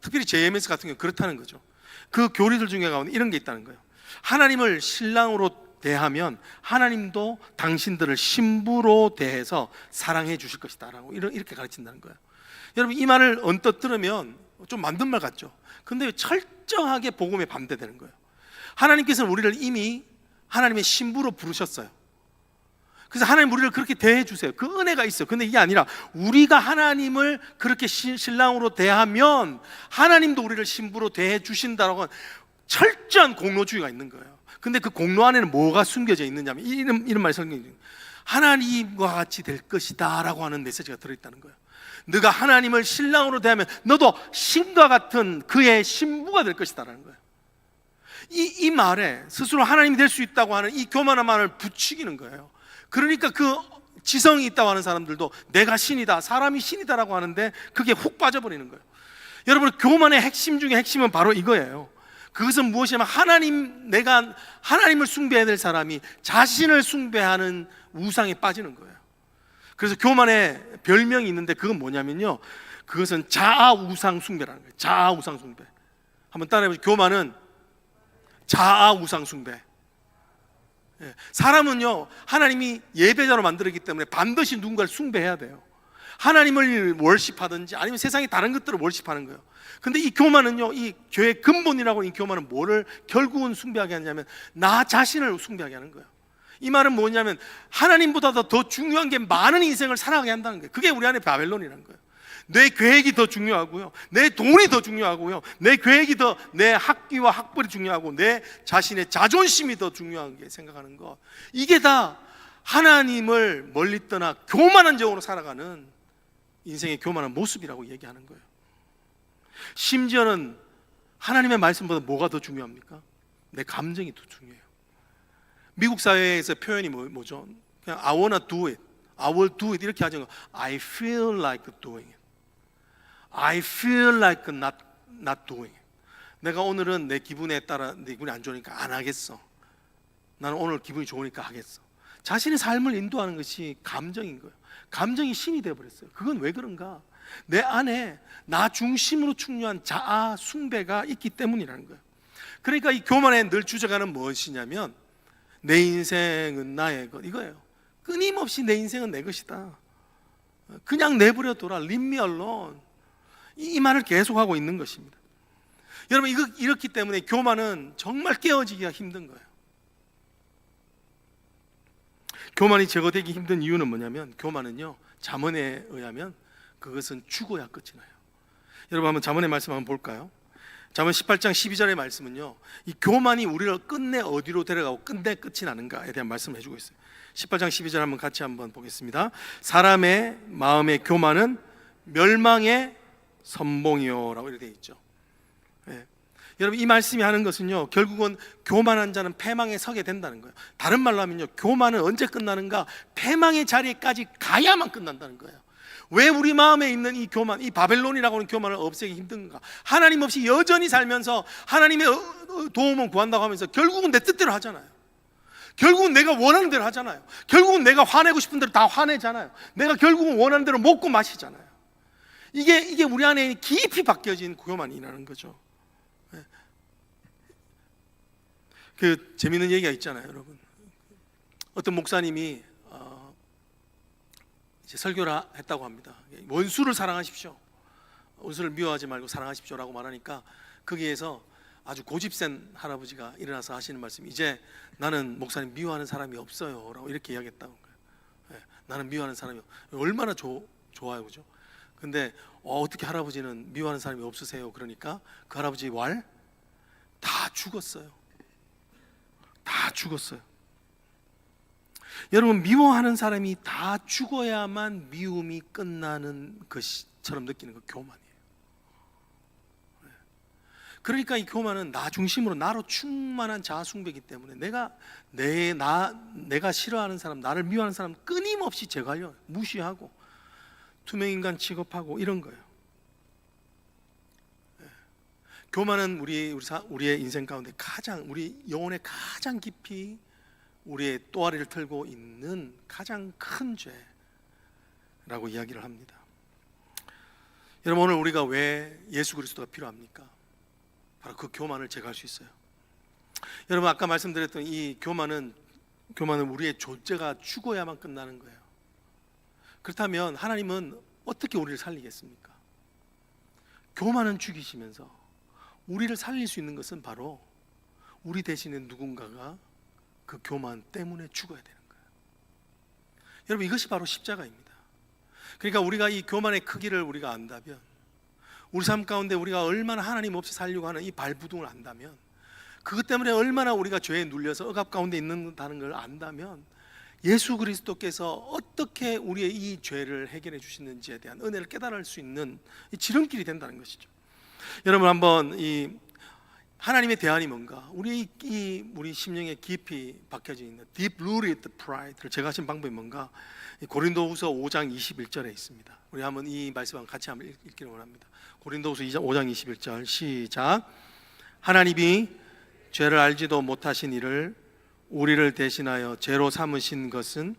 특별히 JMS 같은 경우 그렇다는 거죠. 그 교리들 중에 가운데 이런 게 있다는 거예요. 하나님을 신랑으로 대하면 하나님도 당신들을 신부로 대해서 사랑해 주실 것이다 라고 이렇게 가르친다는 거예요. 여러분, 이 말을 언뜻 들으면 좀 만든 말 같죠. 근데 철저하게 복음에 반대되는 거예요. 하나님께서는 우리를 이미 하나님의 신부로 부르셨어요. 그래서 하나님 우리를 그렇게 대해 주세요. 그 은혜가 있어요. 근데 이게 아니라 우리가 하나님을 그렇게 신랑으로 대하면 하나님도 우리를 신부로 대해 주신다라고 철저한 공로주의가 있는 거예요. 근데 그 공로 안에는 뭐가 숨겨져 있느냐면 이런 말이 성경에 하나님과 같이 될 것이다 라고 하는 메시지가 들어있다는 거예요. 네가 하나님을 신랑으로 대하면 너도 신과 같은 그의 신부가 될 것이다라는 거예요. 이 말에 스스로 하나님이 될 수 있다고 하는 이 교만한 말을 부추기는 거예요. 그러니까 그 지성이 있다고 하는 사람들도 내가 신이다, 사람이 신이다라고 하는데 그게 훅 빠져버리는 거예요. 여러분, 교만의 핵심 중에 핵심은 바로 이거예요. 그것은 무엇이냐면 내가 하나님을 숭배해야 될 사람이 자신을 숭배하는 우상에 빠지는 거예요. 그래서 교만의 별명이 있는데 그건 뭐냐면요, 그것은 자아 우상 숭배라는 거예요. 자아 우상 숭배. 한번 따라해보세요. 교만은 자아 우상 숭배. 사람은요, 하나님이 예배자로 만들었기 때문에 반드시 누군가를 숭배해야 돼요. 하나님을 월십하든지 아니면 세상의 다른 것들을 월십하는 거예요. 근데 이 교만은요, 이 죄의 근본이라고 이 교만은 뭐를 결국은 숭배하게 하냐면 나 자신을 숭배하게 하는 거예요. 이 말은 뭐냐면 하나님보다도 더 중요한 게 많은 인생을 살아가게 한다는 거예요. 그게 우리 안에 바벨론이라는 거예요. 내 계획이 더 중요하고요, 내 돈이 더 중요하고요, 내 계획이 더, 내 학기와 학벌이 중요하고 내 자신의 자존심이 더 중요한 게 생각하는 거, 이게 다 하나님을 멀리 떠나 교만한 영으로 살아가는 인생의 교만한 모습이라고 얘기하는 거예요. 심지어는 하나님의 말씀보다 뭐가 더 중요합니까? 내 감정이 더 중요해요. 미국 사회에서 표현이 뭐죠? 그냥 I wanna do it, I will do it 이렇게 하죠. I feel like doing it, I feel like not doing it. 내가 오늘은 내 기분에 따라 내 기분이 안 좋으니까 안 하겠어. 나는 오늘 기분이 좋으니까 하겠어. 자신의 삶을 인도하는 것이 감정인 거예요. 감정이 신이 되어버렸어요. 그건 왜 그런가? 내 안에 나 중심으로 충만한 자아 숭배가 있기 때문이라는 거예요. 그러니까 이 교만에 늘 주제가는 무엇이냐면 내 인생은 나의 것, 이거예요. 끊임없이 내 인생은 내 것이다, 그냥 내버려둬라, leave me alone, 이 말을 계속하고 있는 것입니다. 여러분, 이렇기 때문에 교만은 정말 깨어지기가 힘든 거예요. 교만이 제거되기 힘든 이유는 뭐냐면 교만은요, 잠언에 의하면 그것은 죽어야 끝이 나요. 여러분, 한번 잠언의 말씀 한번 볼까요? 잠언 18장 12절의 말씀은요, 이 교만이 우리를 끝내 어디로 데려가고 끝내 끝이 나는가에 대한 말씀을 해주고 있어요. 18장 12절 한번 같이 한번 보겠습니다. 사람의 마음의 교만은 멸망의 선봉이요라고 이렇게 되어 있죠. 여러분, 이 말씀이 하는 것은요, 결국은 교만한 자는 패망에 서게 된다는 거예요. 다른 말로 하면요, 교만은 언제 끝나는가? 패망의 자리에까지 가야만 끝난다는 거예요. 왜 우리 마음에 있는 이 교만, 이 바벨론이라고 하는 교만을 없애기 힘든가? 하나님 없이 여전히 살면서 하나님의 도움을 구한다고 하면서 결국은 내 뜻대로 하잖아요. 결국은 내가 원하는 대로 하잖아요. 결국은 내가 화내고 싶은 대로 다 화내잖아요. 내가 결국은 원하는 대로 먹고 마시잖아요. 이게 우리 안에 깊이 박혀진 교만이라는 거죠. 그 재밌는 얘기가 있잖아요, 여러분. 어떤 목사님이 이제 설교를 했다고 합니다. 원수를 사랑하십시오, 원수를 미워하지 말고 사랑하십시오라고 말하니까 거기에서 아주 고집센 할아버지가 일어나서 하시는 말씀이, 이제 나는 목사님 미워하는 사람이 없어요 라고 이렇게 이야기했다는 거예요. 나는 미워하는 사람이 얼마나 좋아요, 그죠? 근데 어떻게 할아버지는 미워하는 사람이 없으세요? 그러니까 그 할아버지 왈 다 죽었어요. 다 죽었어요. 여러분, 미워하는 사람이 다 죽어야만 미움이 끝나는 것처럼 느끼는 거 교만이에요. 그러니까 이 교만은 나 중심으로 나로 충만한 자아숭배이기 때문에 내가 싫어하는 사람, 나를 미워하는 사람 끊임없이 제거하려 무시하고 투명인간 취급하고 이런 거예요. 교만은 우리의 인생 가운데 우리 영혼에 가장 깊이 우리의 또아리를 털고 있는 가장 큰 죄라고 이야기를 합니다. 여러분, 오늘 우리가 왜 예수 그리스도가 필요합니까? 바로 그 교만을 제거할 수 있어요. 여러분, 아까 말씀드렸던 이 교만은 우리의 존재가 죽어야만 끝나는 거예요. 그렇다면 하나님은 어떻게 우리를 살리겠습니까? 교만은 죽이시면서 우리를 살릴 수 있는 것은 바로 우리 대신에 누군가가 그 교만 때문에 죽어야 되는 거예요. 여러분, 이것이 바로 십자가입니다. 그러니까 우리가 이 교만의 크기를 우리가 안다면, 우리 삶 가운데 우리가 얼마나 하나님 없이 살려고 하는 이 발부둥을 안다면, 그것 때문에 얼마나 우리가 죄에 눌려서 억압 가운데 있는다는 걸 안다면, 예수 그리스도께서 어떻게 우리의 이 죄를 해결해 주시는지에 대한 은혜를 깨달을 수 있는 지름길이 된다는 것이죠. 여러분, 한번 이 하나님의 대안이 뭔가, 우리 심령에 깊이 박혀져 있는 deep rooted pride를 제거하신 방법이 뭔가, 고린도후서 5장 21절에 있습니다. 우리 한번 이 말씀을 같이 한번 읽기를 원합니다. 고린도후서 5장 21절 시작. 하나님이 죄를 알지도 못하신 이를 우리를 대신하여 죄로 삼으신 것은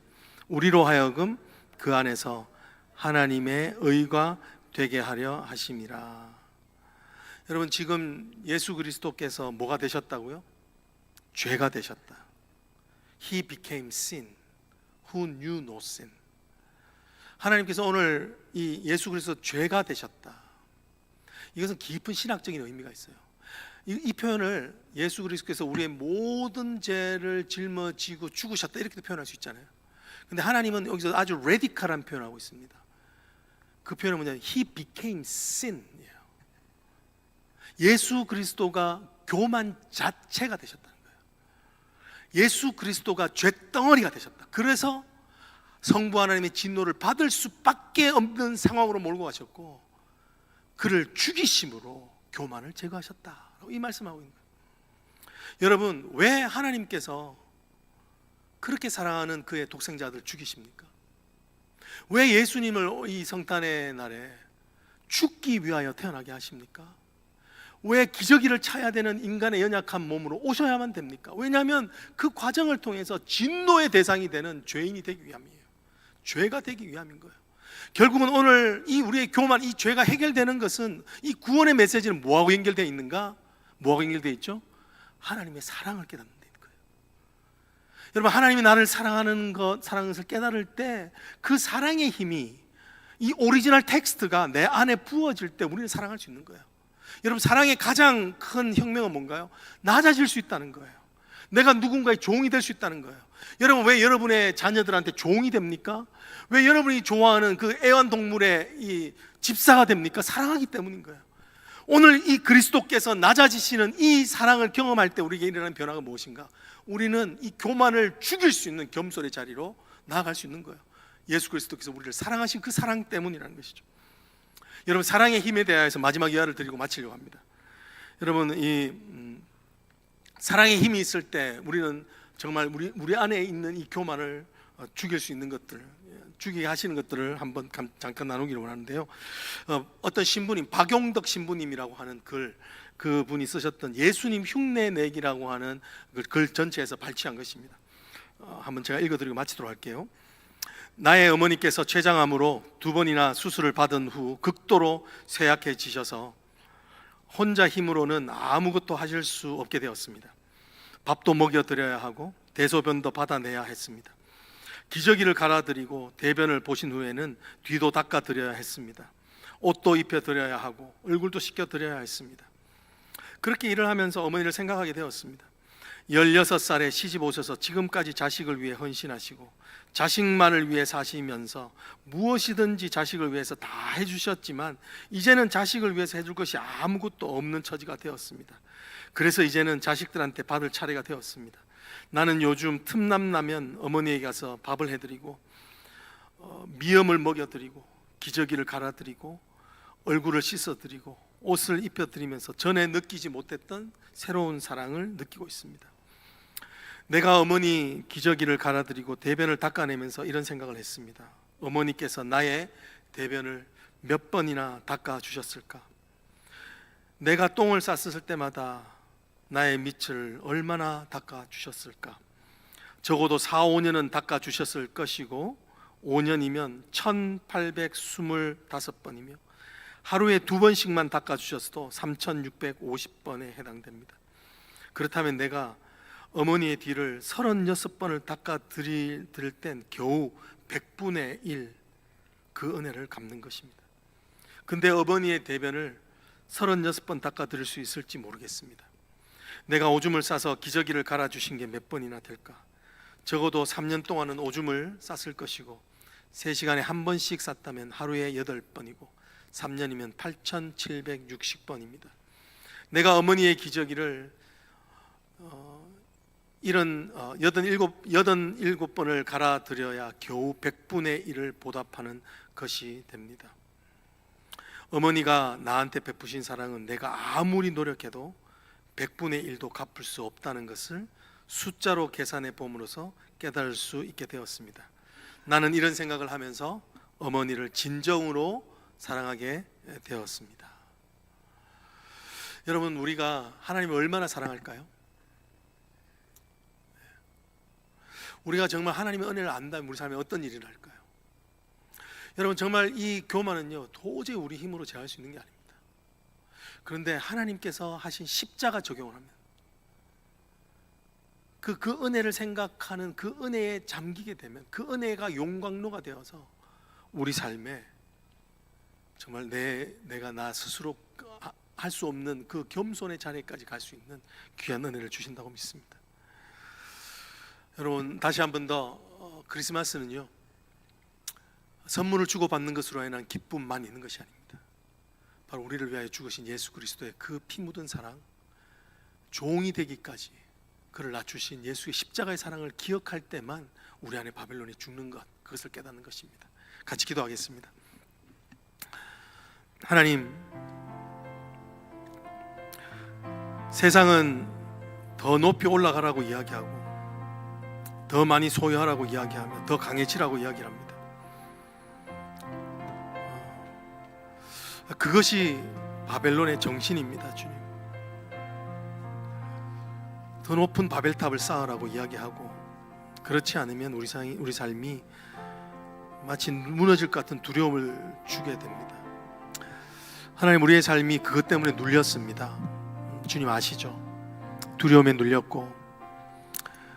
우리로 하여금 그 안에서 하나님의 의가 되게 하려 하심이라. 여러분, 지금 예수 그리스도께서 뭐가 되셨다고요? 죄가 되셨다. He became sin who knew no sin. 하나님께서 오늘 이 예수 그리스도 죄가 되셨다. 이것은 깊은 신학적인 의미가 있어요. 이 표현을 예수 그리스도께서 우리의 모든 죄를 짊어지고 죽으셨다 이렇게 표현할 수 있잖아요. 근데 하나님은 여기서 아주 레디컬한 표현을 하고 있습니다. 그 표현은 뭐냐면 He became sin이에요. 예수 그리스도가 교만 자체가 되셨다는 거예요. 예수 그리스도가 죄덩어리가 되셨다. 그래서 성부 하나님의 진노를 받을 수밖에 없는 상황으로 몰고 가셨고, 그를 죽이심으로 교만을 제거하셨다. 이 말씀하고 있는 거예요. 여러분, 왜 하나님께서 그렇게 사랑하는 그의 독생자들 죽이십니까? 왜 예수님을 이 성탄의 날에 죽기 위하여 태어나게 하십니까? 왜 기저귀를 차야 되는 인간의 연약한 몸으로 오셔야만 됩니까? 왜냐하면 그 과정을 통해서 진노의 대상이 되는 죄인이 되기 위함이에요. 죄가 되기 위함인 거예요. 결국은 오늘 이 우리의 교만, 이 죄가 해결되는 것은, 이 구원의 메시지는 뭐하고 연결되어 있는가? 뭐하고 연결되어 있죠? 하나님의 사랑을 깨닫는 데 있는 거예요. 여러분, 하나님이 나를 사랑하는 것, 사랑하는 것을 깨달을 때 그 사랑의 힘이, 이 오리지널 텍스트가 내 안에 부어질 때 우리는 사랑할 수 있는 거예요. 여러분, 사랑의 가장 큰 혁명은 뭔가요? 낮아질 수 있다는 거예요. 내가 누군가의 종이 될 수 있다는 거예요. 여러분, 왜 여러분의 자녀들한테 종이 됩니까? 왜 여러분이 좋아하는 그 애완동물의 이 집사가 됩니까? 사랑하기 때문인 거예요. 오늘 이 그리스도께서 낮아지시는 이 사랑을 경험할 때 우리에게 일어나는 변화가 무엇인가? 우리는 이 교만을 죽일 수 있는 겸손의 자리로 나아갈 수 있는 거예요. 예수 그리스도께서 우리를 사랑하신 그 사랑 때문이라는 것이죠. 여러분, 사랑의 힘에 대해서 마지막 이야기를 드리고 마치려고 합니다. 여러분, 이 사랑의 힘이 있을 때 우리는 정말 우리 안에 있는 이 교만을 죽일 수 있는 것들, 죽이게 하시는 것들을 한번 잠깐 나누기를 원하는데요. 어떤 신부님, 박용덕 신부님이라고 하는 그분이 쓰셨던 예수님 흉내내기라고 하는 글 전체에서 발췌한 것입니다. 한번 제가 읽어드리고 마치도록 할게요. 나의 어머니께서 췌장암으로 2번이나 수술을 받은 후 극도로 쇠약해지셔서 혼자 힘으로는 아무것도 하실 수 없게 되었습니다. 밥도 먹여드려야 하고 대소변도 받아내야 했습니다. 기저귀를 갈아드리고 대변을 보신 후에는 뒤도 닦아드려야 했습니다. 옷도 입혀드려야 하고 얼굴도 씻겨드려야 했습니다. 그렇게 일을 하면서 어머니를 생각하게 되었습니다. 16살에 시집 오셔서 지금까지 자식을 위해 헌신하시고 자식만을 위해 사시면서 무엇이든지 자식을 위해서 다 해주셨지만 이제는 자식을 위해서 해줄 것이 아무것도 없는 처지가 되었습니다. 그래서 이제는 자식들한테 받을 차례가 되었습니다. 나는 요즘 틈남 나면 어머니에게 가서 밥을 해드리고 미염을 먹여드리고 기저귀를 갈아드리고 얼굴을 씻어드리고 옷을 입혀드리면서 전에 느끼지 못했던 새로운 사랑을 느끼고 있습니다. 내가 어머니 기저귀를 갈아드리고 대변을 닦아내면서 이런 생각을 했습니다. 어머니께서 나의 대변을 몇 번이나 닦아주셨을까? 내가 똥을 쌌을 때마다 나의 밑을 얼마나 닦아주셨을까? 적어도 4, 5년은 닦아주셨을 것이고 5년이면 1825번이며 하루에 2번씩만 닦아주셨어도 3650번에 해당됩니다. 그렇다면 내가 어머니의 뒤를 36번을 닦아드릴 땐 겨우 100분의 1 그 은혜를 갚는 것입니다. 근데 어머니의 대변을 36번 닦아드릴 수 있을지 모르겠습니다. 내가 오줌을 싸서 기저귀를 갈아주신 게 몇 번이나 될까? 적어도 3년 동안은 오줌을 쌌을 것이고 3시간에 한 번씩 쌌다면 하루에 8번이고 3년이면 8760번입니다. 내가 어머니의 기저귀를 이런 87번을 갈아들여야 겨우 100분의 1을 보답하는 것이 됩니다. 어머니가 나한테 베푸신 사랑은 내가 아무리 노력해도 100분의 1도 갚을 수 없다는 것을 숫자로 계산해 봄으로써 깨달을 수 있게 되었습니다. 나는 이런 생각을 하면서 어머니를 진정으로 사랑하게 되었습니다. 여러분, 우리가 하나님을 얼마나 사랑할까요? 우리가 정말 하나님의 은혜를 안다면 우리 삶에 어떤 일이 날까요? 여러분, 정말 이 교만은요 도저히 우리 힘으로 제어할 수 있는 게 아닙니다. 그런데 하나님께서 하신 십자가 적용을 하면 그 은혜를 생각하는 그 은혜에 잠기게 되면 그 은혜가 용광로가 되어서 우리 삶에 정말 내가 나 스스로 할 수 없는 그 겸손의 자리까지 갈 수 있는 귀한 은혜를 주신다고 믿습니다. 여러분, 다시 한 번 더 크리스마스는요 선물을 주고받는 것으로 인한 기쁨만 있는 것이 아닙니다. 바로 우리를 위하여 죽으신 예수 그리스도의 그 피 묻은 사랑, 종이 되기까지 그를 낮추신 예수의 십자가의 사랑을 기억할 때만 우리 안에 바벨론이 죽는 것, 그것을 깨닫는 것입니다. 같이 기도하겠습니다. 하나님, 세상은 더 높이 올라가라고 이야기하고 더 많이 소유하라고 이야기하며 더 강해지라고 이야기를 합니다. 그것이 바벨론의 정신입니다. 주님, 더 높은 바벨탑을 쌓으라고 이야기하고, 그렇지 않으면 우리 삶이 마치 무너질 것 같은 두려움을 주게 됩니다. 하나님, 우리의 삶이 그것 때문에 눌렸습니다. 주님 아시죠? 두려움에 눌렸고,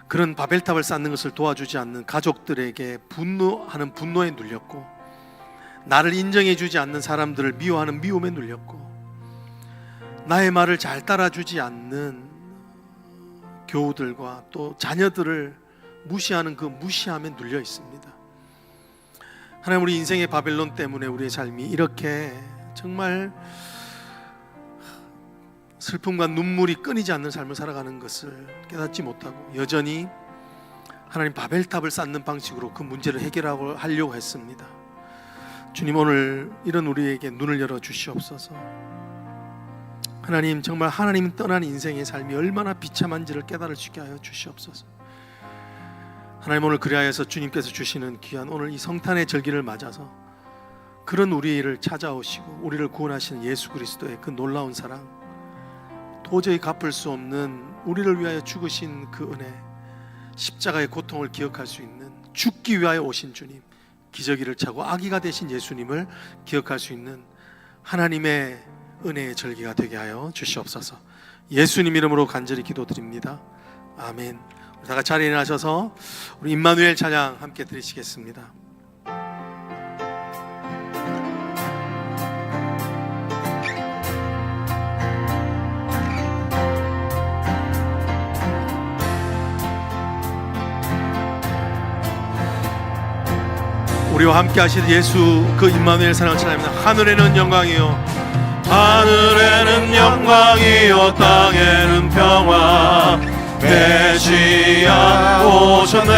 그런 바벨탑을 쌓는 것을 도와주지 않는 가족들에게 분노하는 분노에 눌렸고, 나를 인정해 주지 않는 사람들을 미워하는 미움에 눌렸고, 나의 말을 잘 따라주지 않는 교우들과 또 자녀들을 무시하는 그 무시함에 눌려 있습니다. 하나님, 우리 인생의 바벨론 때문에 우리의 삶이 이렇게 정말 슬픔과 눈물이 끊이지 않는 삶을 살아가는 것을 깨닫지 못하고 여전히 하나님 바벨탑을 쌓는 방식으로 그 문제를 해결하려고 했습니다. 주님, 오늘 이런 우리에게 눈을 열어 주시옵소서. 하나님, 정말 하나님 떠난 인생의 삶이 얼마나 비참한지를 깨달을 수 있게 하여 주시옵소서. 하나님, 오늘 그리하여서 주님께서 주시는 귀한 오늘 이 성탄의 절기를 맞아서 그런 우리를 찾아오시고 우리를 구원하시는 예수 그리스도의 그 놀라운 사랑, 도저히 갚을 수 없는 우리를 위하여 죽으신 그 은혜, 십자가의 고통을 기억할 수 있는, 죽기 위하여 오신 주님, 기저귀를 차고 아기가 되신 예수님을 기억할 수 있는 하나님의 은혜의 절기가 되게 하여 주시옵소서. 예수님 이름으로 간절히 기도드립니다. 아멘. 우리 다 같이 자리에 일어나셔서 우리 임마누엘 찬양 함께 드리시겠습니다. 우리와 함께 하실 예수 그 임마누엘 사랑을 찬양합니다. 하늘에는 영광이요, 하늘에는 영광이요, 땅에는 평화, 메시아 오셨네.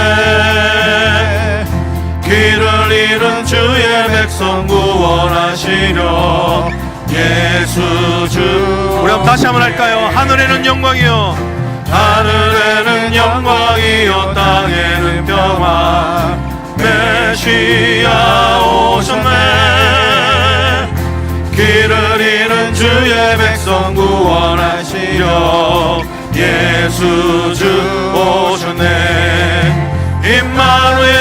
길을 잃은 주의 백성 구원하시려 예수 주. 우리 한번 다시 한번 할까요? 하늘에는 영광이요, 하늘에는 영광이요, 땅에는 평화, 메시아 오셨네. 길을 잃은 주의 백성 구원하시려 예수 주 오셨네. 임마누엘,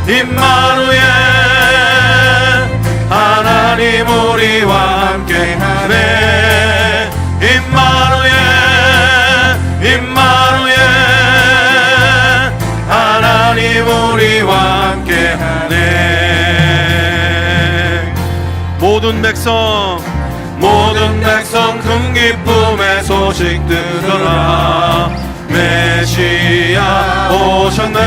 임마누엘, 하나님 우리와 함께하네. 임마누엘, 임마누엘, 하나님 우리와 함께하네. 모든 백성 큰 기쁨의 소식 들으라. 메시아 오셨네.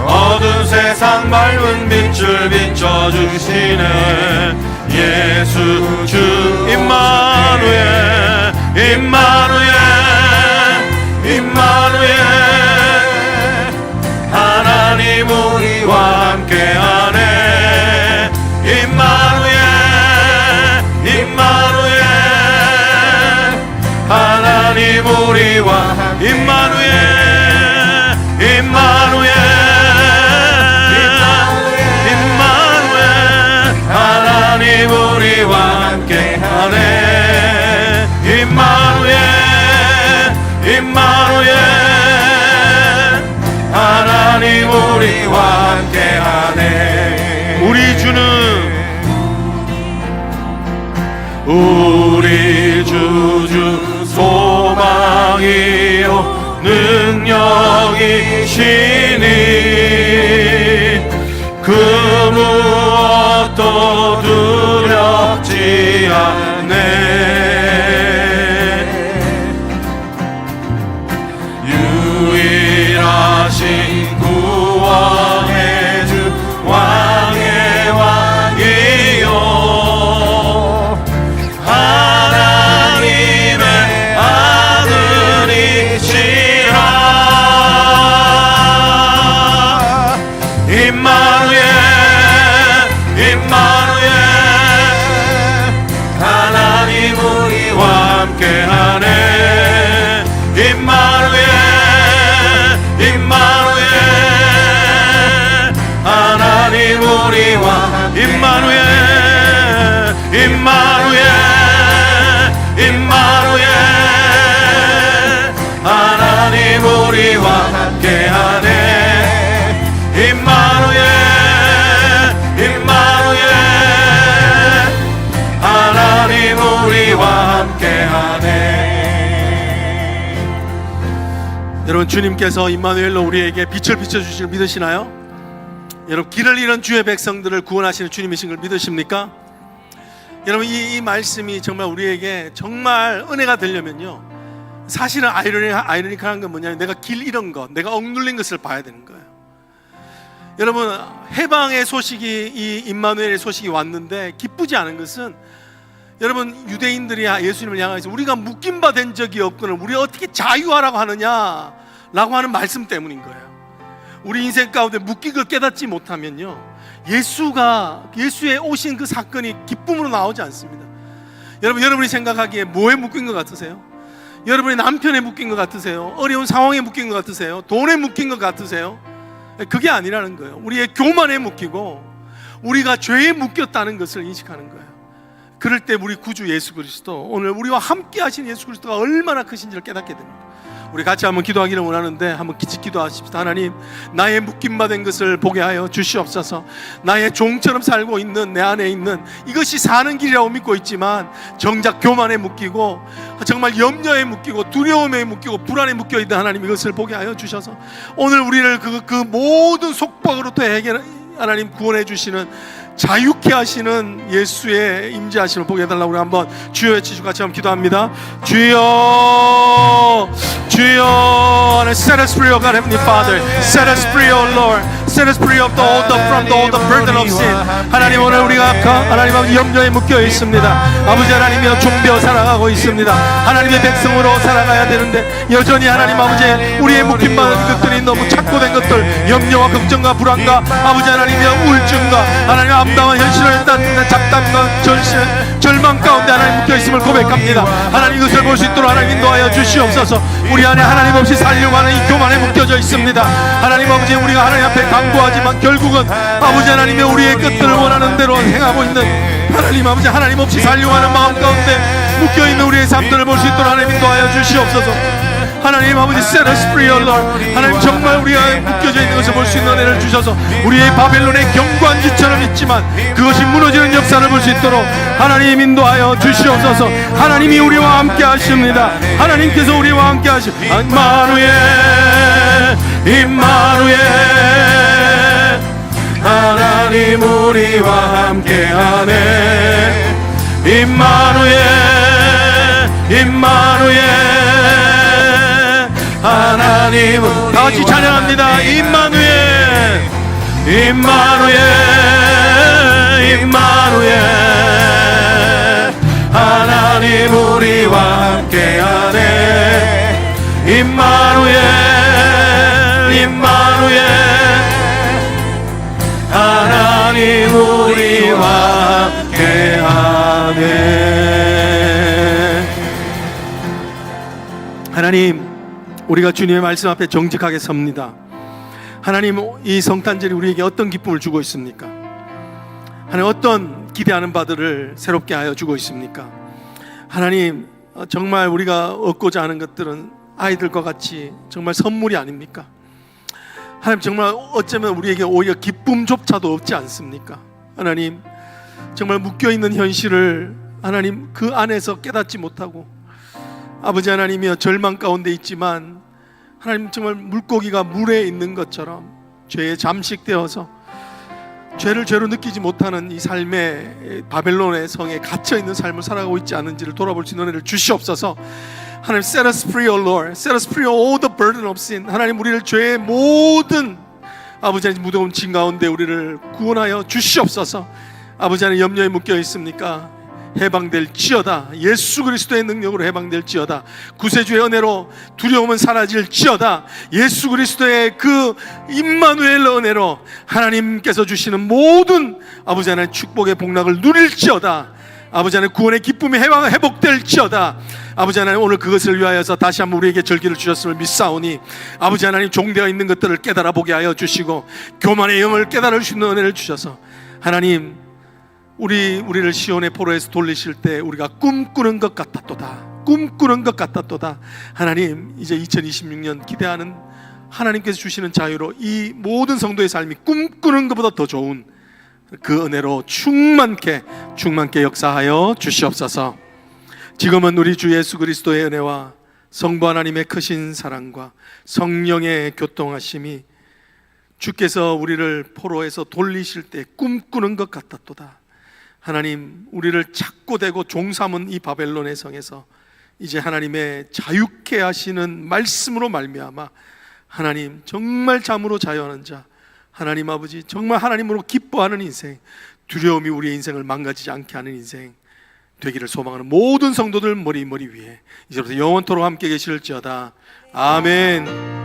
어두운 세상 밝은 빛을 비춰주시네 예수 주. 임마누엘, 임마누엘, 임마누엘 하나님 우리와 함께하네. 우리 주는 우리 주 소망이요 능력이시니 그 무엇도 두렵지 않네. 유일하신 구원의 주 왕의 왕이요 하나님의 아들이시라. 임마누엘 임마누엘 하나님 우리와 함께하네. 임마누엘 임마누엘 하나님 우리와 임마누엘 임마누엘 임마누엘 하나님 우리와 함께하네. 임마누엘 임마누엘 하나님 우리와 함께하네. 여러분, 주님께서 임마누엘로 우리에게 빛을 비춰주실 믿으시나요? 여러분, 길을 잃은 주의 백성들을 구원하시는 주님이신 걸 믿으십니까? 여러분, 이 말씀이 정말 우리에게 정말 은혜가 되려면요, 사실은 아이러니컬한 건 뭐냐면 내가 길 잃은 것, 내가 억눌린 것을 봐야 되는 거예요. 여러분, 해방의 소식이, 이 임마누엘의 소식이 왔는데 기쁘지 않은 것은, 여러분, 유대인들이 예수님을 향해서 우리가 묶임바 된 적이 없거늘 우리 어떻게 자유하라고 하느냐 라고 하는 말씀 때문인 거예요. 우리 인생 가운데 묶이고 깨닫지 못하면요, 예수의 오신 그 사건이 기쁨으로 나오지 않습니다. 여러분이 생각하기에 뭐에 묶인 것 같으세요? 여러분이 남편에 묶인 것 같으세요? 어려운 상황에 묶인 것 같으세요? 돈에 묶인 것 같으세요? 그게 아니라는 거예요. 우리의 교만에 묶이고 우리가 죄에 묶였다는 것을 인식하는 거예요. 그럴 때 우리 구주 예수 그리스도, 오늘 우리와 함께 하신 예수 그리스도가 얼마나 크신지를 깨닫게 됩니다. 우리 같이 한번 기도하기를 원하는데 한번 기도하십시다. 하나님, 나의 묶임받은 것을 보게 하여 주시옵소서. 나의 종처럼 살고 있는 내 안에 있는 이것이 사는 길이라고 믿고 있지만 정작 교만에 묶이고 정말 염려에 묶이고 두려움에 묶이고 불안에 묶여 있는 하나님, 이것을 보게 하여 주셔서 오늘 우리를 그 모든 속박으로부터 하나님 구원해 주시는, 자유케 하시는 예수의 임재하심을 보게 해달라고 우리 한번 주여 외치시고 같이 한번 기도합니다. 주여 주여, set us free, O God, Heavenly Father. Set us free, O Lord. Set us free from all the burden of sin. 하나님, 오늘 우리가 하나님 아버지 염려에 묶여 있습니다. 아버지 하나님이여, 좀비어 살아가고 있습니다. 하나님의 백성으로 살아가야 되는데 여전히 하나님 아버지 우리의 묶임받은 것들이 너무 착고된 것들, 염려와 걱정과 불안과 아버지 하나님이여 우울증과 하나님 암담한 현실을 따뜻한 작담과 절망 가운데 하나님 묶여있음을 고백합니다. 하나님, 이것을 볼 수 있도록 하나님 인도하여 주시옵소서. 우리 안에 하나님 없이 살려고 하는 이 교만에 묶여져 있습니다. 하나님 아버지, 우리가 하나님 앞에 강구하지만 결국은 아버지 하나님의 우리의 끝들을 원하는 대로 행하고 있는 하나님 아버지, 하나님 없이 살려고 하는 마음 가운데 묶여있는 우리의 삶들을 볼 수 있도록 하나님 인도하여 주시옵소서. 하나님 아버지, set us free, O Lord. 하나님, 정말 우리가 묶여져 있는 것을 볼 수 있는 은혜를 주셔서 우리의 바벨론의 경관지처럼 있지만 그것이 무너지는 역사를 볼 수 있도록 하나님 인도하여 주시옵소서. 하나님이 우리와 함께 하십니다. 하나님께서 우리와 함께 하십니다. 임마누엘 임마누엘 하나님 우리와 함께하네. 임마누엘 임마누엘 하나님은, 다 같이 찬양합니다. 임마누엘 임마누엘 임마누엘 하나님 우리와 함께하네. 임마누엘 임마누엘 하나님 우리와 함께하네. 하나님, 우리가 주님의 말씀 앞에 정직하게 섭니다. 하나님, 이 성탄절이 우리에게 어떤 기쁨을 주고 있습니까? 하나님, 어떤 기대하는 바들을 새롭게 하여 주고 있습니까? 하나님, 정말 우리가 얻고자 하는 것들은 아이들과 같이 정말 선물이 아닙니까? 하나님, 정말 어쩌면 우리에게 오히려 기쁨조차도 없지 않습니까? 하나님, 정말 묶여있는 현실을 하나님 그 안에서 깨닫지 못하고 아버지 하나님이여 절망 가운데 있지만 하나님, 정말 물고기가 물에 있는 것처럼 죄에 잠식되어서 죄를 죄로 느끼지 못하는 이 삶의 바벨론의 성에 갇혀있는 삶을 살아가고 있지 않은지를 돌아볼 수 있는 은혜를 주시옵소서. 하나님, set us free, O Lord. Set us free, all the burden of sin. 하나님, 우리를 죄의 모든 아버지 하나님 무거운 짐 가운데 우리를 구원하여 주시옵소서. 아버지 하나님, 염려에 묶여 있습니까? 해방될지어다. 예수 그리스도의 능력으로 해방될지어다. 구세주의 은혜로 두려움은 사라질지어다. 예수 그리스도의 그 임마누엘 은혜로 하나님께서 주시는 모든 아버지 하나님 축복의 복락을 누릴지어다. 아버지 하나님, 구원의 기쁨이 회복될지어다. 아버지 하나님, 오늘 그것을 위하여서 다시 한번 우리에게 절기를 주셨음을 믿사오니 아버지 하나님, 종되어 있는 것들을 깨달아 보게 하여 주시고 교만의 영을 깨달을 수 있는 은혜를 주셔서 하나님, 우리를 시온의 포로에서 돌리실 때 우리가 꿈꾸는 것 같았도다. 꿈꾸는 것 같았도다. 하나님, 이제 2026년 기대하는 하나님께서 주시는 자유로 이 모든 성도의 삶이 꿈꾸는 것보다 더 좋은 그 은혜로 충만케 역사하여 주시옵소서. 지금은 우리 주 예수 그리스도의 은혜와 성부 하나님의 크신 사랑과 성령의 교통하심이 주께서 우리를 포로에서 돌리실 때 꿈꾸는 것 같았도다. 하나님, 우리를 찾고 대고 종삼은 이 바벨론의 성에서 이제 하나님의 자유케 하시는 말씀으로 말미암아 하나님, 정말 잠으로 자유하는 자, 하나님 아버지, 정말 하나님으로 기뻐하는 인생, 두려움이 우리의 인생을 망가지지 않게 하는 인생 되기를 소망하는 모든 성도들 머리 위에 이제부터 영원토록 함께 계실지어다. 아멘.